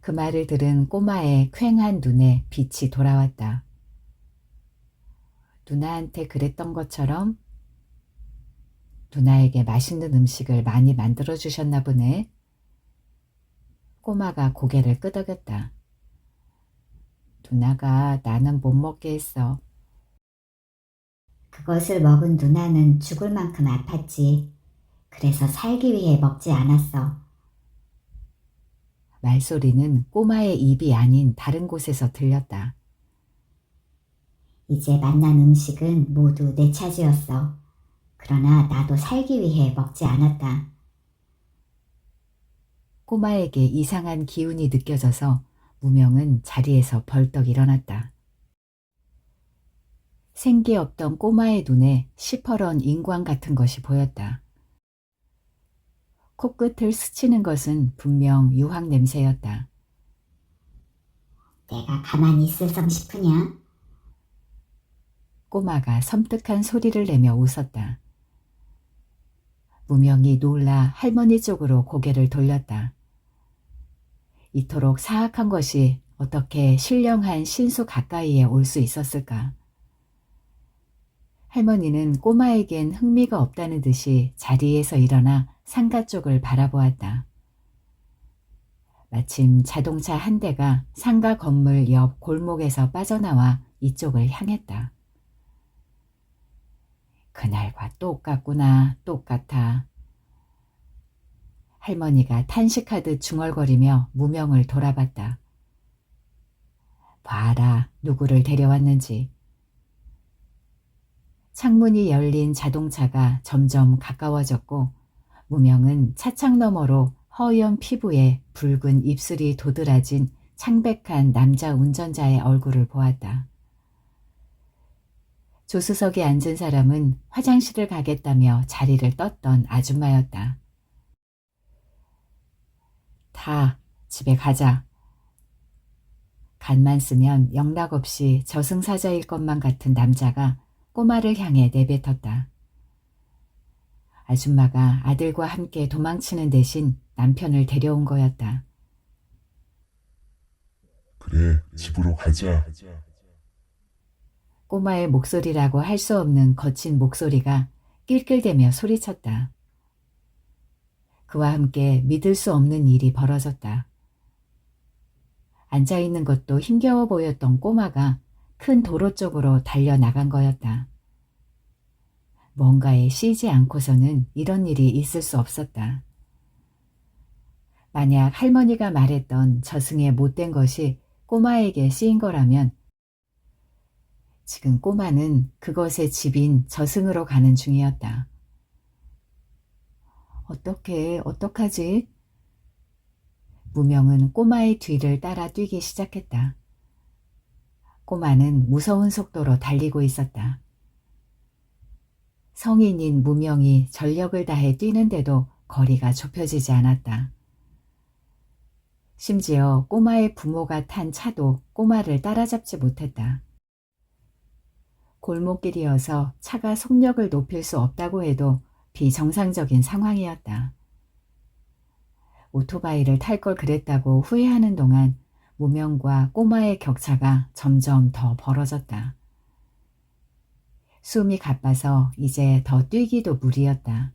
그 말을 들은 꼬마의 퀭한 눈에 빛이 돌아왔다. 누나한테 그랬던 것처럼? 누나에게 맛있는 음식을 많이 만들어 주셨나 보네. 꼬마가 고개를 끄덕였다. 누나가 나는 못 먹게 했어. 그것을 먹은 누나는 죽을 만큼 아팠지. 그래서 살기 위해 먹지 않았어. 말소리는 꼬마의 입이 아닌 다른 곳에서 들렸다. 이제 만난 음식은 모두 내 차지였어. 그러나 나도 살기 위해 먹지 않았다. 꼬마에게 이상한 기운이 느껴져서 무명은 자리에서 벌떡 일어났다. 생기 없던 꼬마의 눈에 시퍼런 인광 같은 것이 보였다. 코끝을 스치는 것은 분명 유황 냄새였다. 내가 가만히 있을 성 싶으냐? 꼬마가 섬뜩한 소리를 내며 웃었다. 무명이 놀라 할머니 쪽으로 고개를 돌렸다. 이토록 사악한 것이 어떻게 신령한 신수 가까이에 올 수 있었을까? 할머니는 꼬마에겐 흥미가 없다는 듯이 자리에서 일어나 상가 쪽을 바라보았다. 마침 자동차 한 대가 상가 건물 옆 골목에서 빠져나와 이쪽을 향했다. 그날과 똑같구나, 똑같아. 할머니가 탄식하듯 중얼거리며 무명을 돌아봤다. 봐라, 누구를 데려왔는지. 창문이 열린 자동차가 점점 가까워졌고 무명은 차창 너머로 허연 피부에 붉은 입술이 도드라진 창백한 남자 운전자의 얼굴을 보았다. 조수석에 앉은 사람은 화장실을 가겠다며 자리를 떴던 아줌마였다. 다 집에 가자. 간만 쓰면 영락없이 저승사자일 것만 같은 남자가 꼬마를 향해 내뱉었다. 아줌마가 아들과 함께 도망치는 대신 남편을 데려온 거였다. 그래, 집으로 가자. 꼬마의 목소리라고 할 수 없는 거친 목소리가 낄낄대며 소리쳤다. 그와 함께 믿을 수 없는 일이 벌어졌다. 앉아있는 것도 힘겨워 보였던 꼬마가 큰 도로 쪽으로 달려나간 거였다. 뭔가에 쉬지 않고서는 이런 일이 있을 수 없었다. 만약 할머니가 말했던 저승의 못된 것이 꼬마에게 쓰인 거라면 지금 꼬마는 그것의 집인 저승으로 가는 중이었다. 어떡하지? 무명은 꼬마의 뒤를 따라 뛰기 시작했다. 꼬마는 무서운 속도로 달리고 있었다. 성인인 무명이 전력을 다해 뛰는데도 거리가 좁혀지지 않았다. 심지어 꼬마의 부모가 탄 차도 꼬마를 따라잡지 못했다. 골목길이어서 차가 속력을 높일 수 없다고 해도 비정상적인 상황이었다. 오토바이를 탈 걸 그랬다고 후회하는 동안 무명과 꼬마의 격차가 점점 더 벌어졌다. 숨이 가빠서 이제 더 뛰기도 무리였다.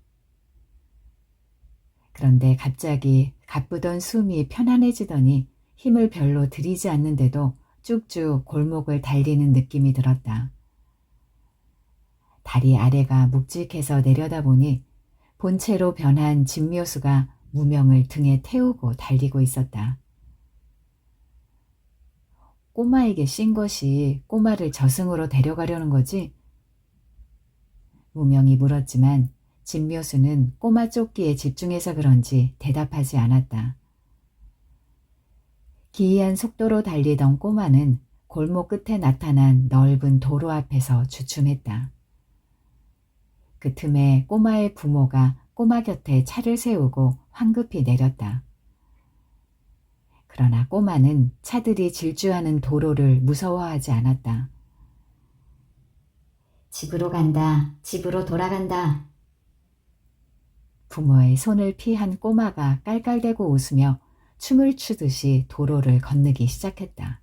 그런데 갑자기 가쁘던 숨이 편안해지더니 힘을 별로 들이지 않는데도 쭉쭉 골목을 달리는 느낌이 들었다. 다리 아래가 묵직해서 내려다보니 본체로 변한 진묘수가 무명을 등에 태우고 달리고 있었다. 꼬마에게 씌인 것이 꼬마를 저승으로 데려가려는 거지? 무명이 물었지만 진묘수는 꼬마 쫓기에 집중해서 그런지 대답하지 않았다. 기이한 속도로 달리던 꼬마는 골목 끝에 나타난 넓은 도로 앞에서 주춤했다. 그 틈에 꼬마의 부모가 꼬마 곁에 차를 세우고 황급히 내렸다. 그러나 꼬마는 차들이 질주하는 도로를 무서워하지 않았다. 집으로 간다. 집으로 돌아간다. 부모의 손을 피한 꼬마가 깔깔대고 웃으며 춤을 추듯이 도로를 건너기 시작했다.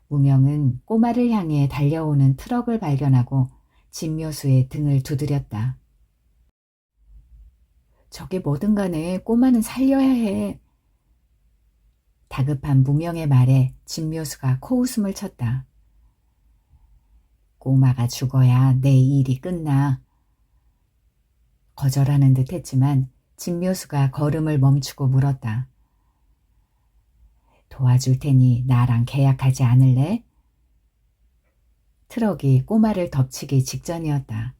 무명은 꼬마를 향해 달려오는 트럭을 발견하고 진묘수의 등을 두드렸다. 저게 뭐든 간에 꼬마는 살려야 해. 다급한 무명의 말에 진묘수가 코웃음을 쳤다. 꼬마가 죽어야 내 일이 끝나. 거절하는 듯 했지만 진묘수가 걸음을 멈추고 물었다. 도와줄 테니 나랑 계약하지 않을래? 트럭이 꼬마를 덮치기 직전이었다.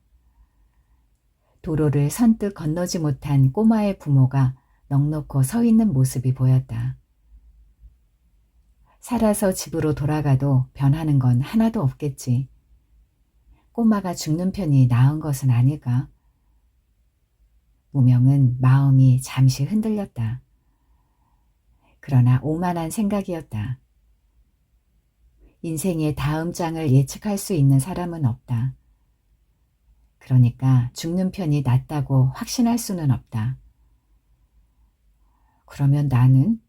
도로를 선뜻 건너지 못한 꼬마의 부모가 넋놓고 서 있는 모습이 보였다. 살아서 집으로 돌아가도 변하는 건 하나도 없겠지. 꼬마가 죽는 편이 나은 것은 아닐까? 무명은 마음이 잠시 흔들렸다. 그러나 오만한 생각이었다. 인생의 다음 장을 예측할 수 있는 사람은 없다. 그러니까 죽는 편이 낫다고 확신할 수는 없다. 그러면 나는?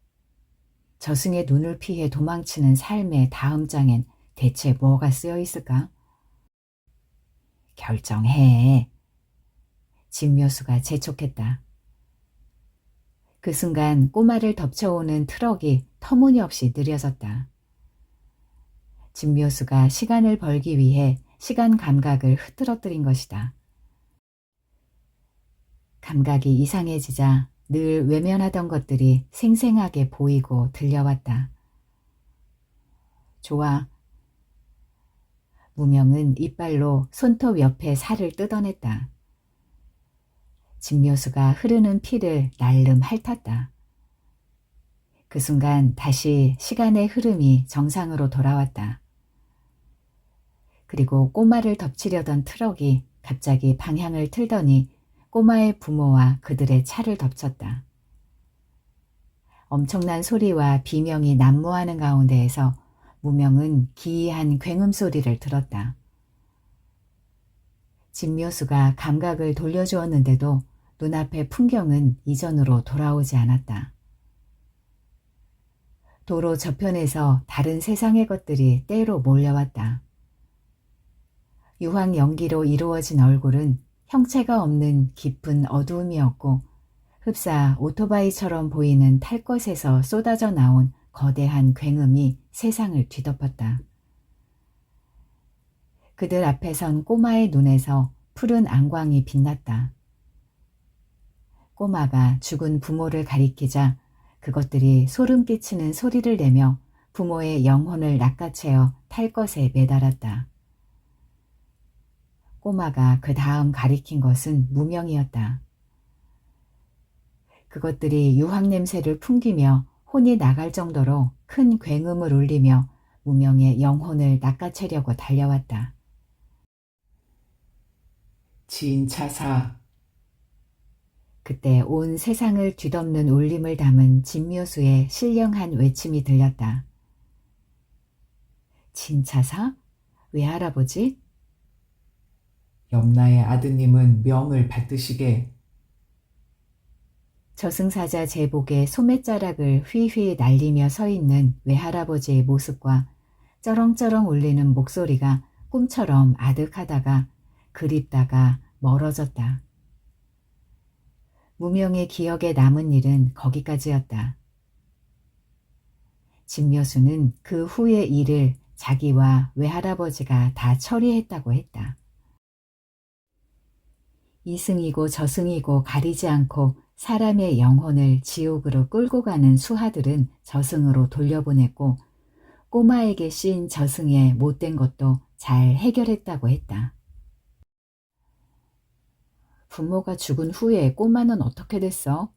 저승의 눈을 피해 도망치는 삶의 다음 장엔 대체 뭐가 쓰여 있을까? 결정해. 진묘수가 재촉했다. 그 순간 꼬마를 덮쳐오는 트럭이 터무니없이 느려졌다. 진묘수가 시간을 벌기 위해 시간 감각을 흐트러뜨린 것이다. 감각이 이상해지자 늘 외면하던 것들이 생생하게 보이고 들려왔다. 좋아. 무명은 이빨로 손톱 옆에 살을 뜯어냈다. 진묘수가 흐르는 피를 날름 핥았다. 그 순간 다시 시간의 흐름이 정상으로 돌아왔다. 그리고 꼬마를 덮치려던 트럭이 갑자기 방향을 틀더니 꼬마의 부모와 그들의 차를 덮쳤다. 엄청난 소리와 비명이 난무하는 가운데에서 무명은 기이한 굉음 소리를 들었다. 진묘수가 감각을 돌려주었는데도 눈앞의 풍경은 이전으로 돌아오지 않았다. 도로 저편에서 다른 세상의 것들이 때로 몰려왔다. 유황 연기로 이루어진 얼굴은 형체가 없는 깊은 어두움이었고 흡사 오토바이처럼 보이는 탈 것에서 쏟아져 나온 거대한 굉음이 세상을 뒤덮었다. 그들 앞에 선 꼬마의 눈에서 푸른 안광이 빛났다. 꼬마가 죽은 부모를 가리키자 그것들이 소름 끼치는 소리를 내며 부모의 영혼을 낚아채어 탈 것에 매달았다. 꼬마가 그 다음 가리킨 것은 무명이었다. 그것들이 유황 냄새를 풍기며 혼이 나갈 정도로 큰 굉음을 울리며 무명의 영혼을 낚아채려고 달려왔다. 진차사. 그때 온 세상을 뒤덮는 울림을 담은 진묘수의 신령한 외침이 들렸다. 진차사? 외할아버지? 염라의 아드님은 명을 받드시게. 저승사자 제복에 소매자락을 휘휘 날리며 서 있는 외할아버지의 모습과 쩌렁쩌렁 울리는 목소리가 꿈처럼 아득하다가 그립다가 멀어졌다. 무명의 기억에 남은 일은 거기까지였다. 진묘수는 그 후의 일을 자기와 외할아버지가 다 처리했다고 했다. 이승이고 저승이고 가리지 않고 사람의 영혼을 지옥으로 끌고 가는 수하들은 저승으로 돌려보냈고 꼬마에게 씌인 저승의 못된 것도 잘 해결했다고 했다. 부모가 죽은 후에 꼬마는 어떻게 됐어?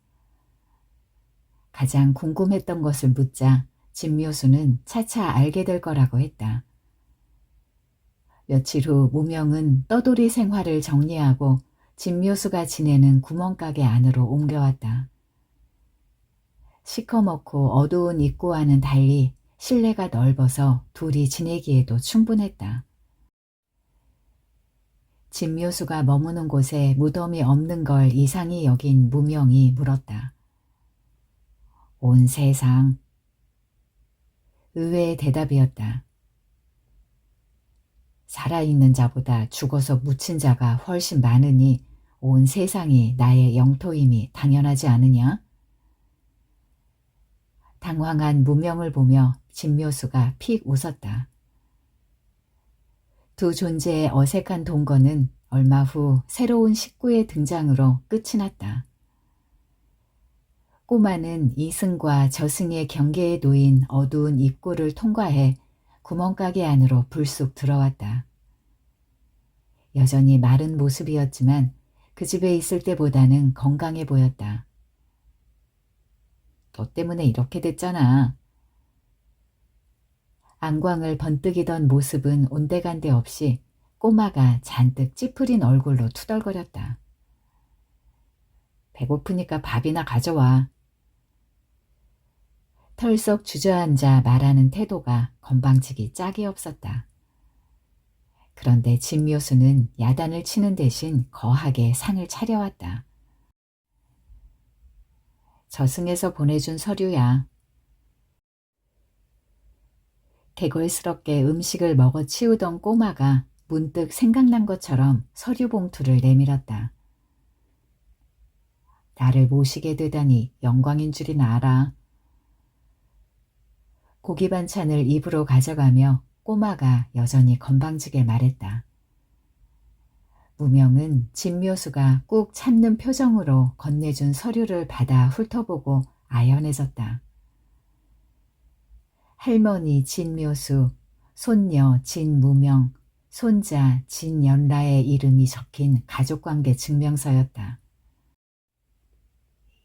가장 궁금했던 것을 묻자 진묘수는 차차 알게 될 거라고 했다. 며칠 후 무명은 떠돌이 생활을 정리하고 진묘수가 지내는 구멍가게 안으로 옮겨왔다. 시커멓고 어두운 입구와는 달리 실내가 넓어서 둘이 지내기에도 충분했다. 진묘수가 머무는 곳에 무덤이 없는 걸 이상히 여긴 무명이 물었다. 온 세상. 의외의 대답이었다. 살아있는 자보다 죽어서 묻힌 자가 훨씬 많으니 온 세상이 나의 영토임이 당연하지 않으냐? 당황한 무명을 보며 진묘수가 픽 웃었다. 두 존재의 어색한 동거는 얼마 후 새로운 식구의 등장으로 끝이 났다. 꼬마는 이승과 저승의 경계에 놓인 어두운 입구를 통과해 구멍가게 안으로 불쑥 들어왔다. 여전히 마른 모습이었지만 그 집에 있을 때보다는 건강해 보였다. 너 때문에 이렇게 됐잖아. 안광을 번뜩이던 모습은 온데간데 없이 꼬마가 잔뜩 찌푸린 얼굴로 투덜거렸다. 배고프니까 밥이나 가져와. 털썩 주저앉아 말하는 태도가 건방지기 짝이 없었다. 그런데 진묘수는 야단을 치는 대신 거하게 상을 차려왔다. 저승에서 보내준 서류야. 개걸스럽게 음식을 먹어 치우던 꼬마가 문득 생각난 것처럼 서류 봉투를 내밀었다. 나를 모시게 되다니 영광인 줄이나 알아. 고기 반찬을 입으로 가져가며 꼬마가 여전히 건방지게 말했다. 무명은 진묘수가 꾹 참는 표정으로 건네준 서류를 받아 훑어보고 아연해졌다. 할머니 진묘수, 손녀 진무명, 손자 진연라의 이름이 적힌 가족관계 증명서였다.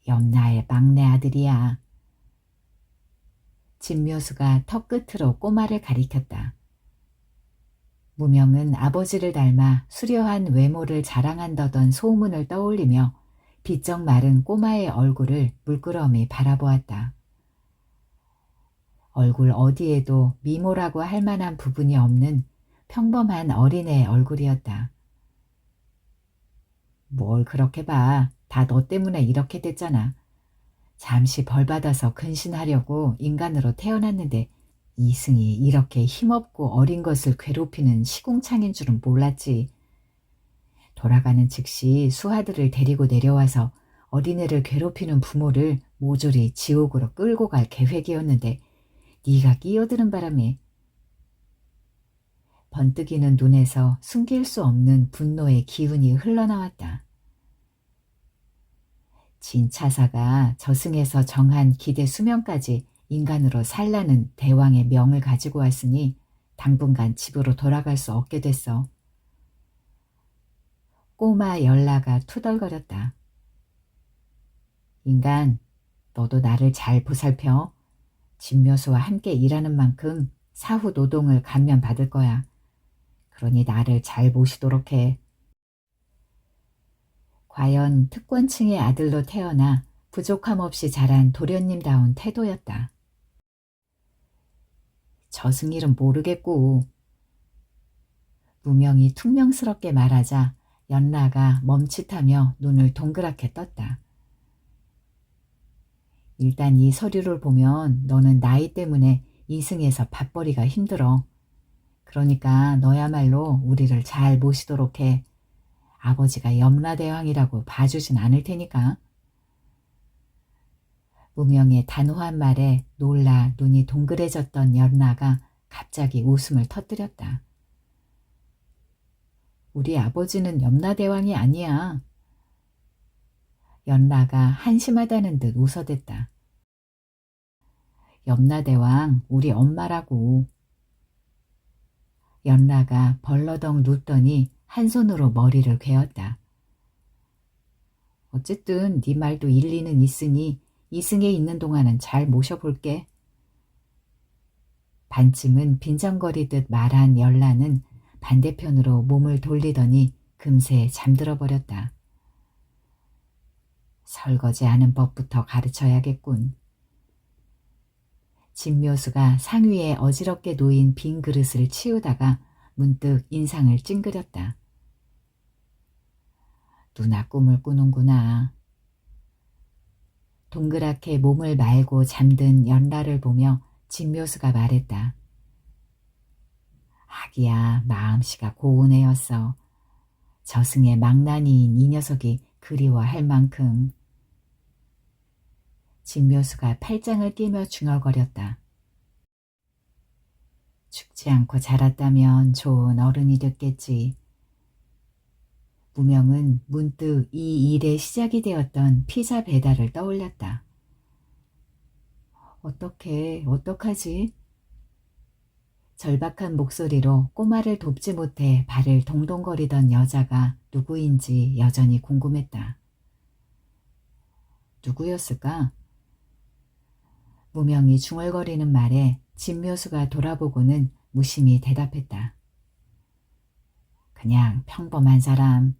염라의 막내 아들이야. 진묘수가 턱 끝으로 꼬마를 가리켰다. 무명은 아버지를 닮아 수려한 외모를 자랑한다던 소문을 떠올리며 비쩍 마른 꼬마의 얼굴을 물끄러미 바라보았다. 얼굴 어디에도 미모라고 할 만한 부분이 없는 평범한 어린애 얼굴이었다. 뭘 그렇게 봐. 다 너 때문에 이렇게 됐잖아. 잠시 벌받아서 근신하려고 인간으로 태어났는데 이승이 이렇게 힘없고 어린 것을 괴롭히는 시궁창인 줄은 몰랐지. 돌아가는 즉시 수하들을 데리고 내려와서 어린애를 괴롭히는 부모를 모조리 지옥으로 끌고 갈 계획이었는데 네가 끼어드는 바람에. 번뜩이는 눈에서 숨길 수 없는 분노의 기운이 흘러나왔다. 진차사가 저승에서 정한 기대 수명까지 인간으로 살라는 대왕의 명을 가지고 왔으니 당분간 집으로 돌아갈 수 없게 됐어. 꼬마 열나가 투덜거렸다. 인간, 너도 나를 잘 보살펴. 진묘수와 함께 일하는 만큼 사후 노동을 감면받을 거야. 그러니 나를 잘 모시도록 해. 과연 특권층의 아들로 태어나 부족함 없이 자란 도련님다운 태도였다. 저승일은 모르겠고. 무명이 퉁명스럽게 말하자 연라가 멈칫하며 눈을 동그랗게 떴다. 일단 이 서류를 보면 너는 나이 때문에 이승에서 밥벌이가 힘들어. 그러니까 너야말로 우리를 잘 모시도록 해. 아버지가 염라대왕이라고 봐주진 않을 테니까. 무명의 단호한 말에 놀라 눈이 동그래졌던 연라가 갑자기 웃음을 터뜨렸다. 우리 아버지는 염라대왕이 아니야. 연라가 한심하다는 듯 웃어댔다. 염라대왕 우리 엄마라고. 연라가 벌러덩 눕더니 한 손으로 머리를 괴었다. 어쨌든 네 말도 일리는 있으니 이승에 있는 동안은 잘 모셔볼게. 반쯤은 빈정거리듯 말한 연라는 반대편으로 몸을 돌리더니 금세 잠들어 버렸다. 설거지하는 법부터 가르쳐야겠군. 진묘수가 상위에 어지럽게 놓인 빈 그릇을 치우다가 문득 인상을 찡그렸다. 누나 꿈을 꾸는구나. 동그랗게 몸을 말고 잠든 연라를 보며 진묘수가 말했다. 아기야, 마음씨가 고운 애였어. 저승의 망나니인 이 녀석이 그리워할 만큼. 진묘수가 팔짱을 끼며 중얼거렸다. 죽지 않고 자랐다면 좋은 어른이 됐겠지. 무명은 문득 이 일의 시작이 되었던 피자 배달을 떠올렸다. 어떡하지? 절박한 목소리로 꼬마를 돕지 못해 발을 동동거리던 여자가 누구인지 여전히 궁금했다. 누구였을까? 무명이 중얼거리는 말에 진묘수가 돌아보고는 무심히 대답했다. 그냥 평범한 사람.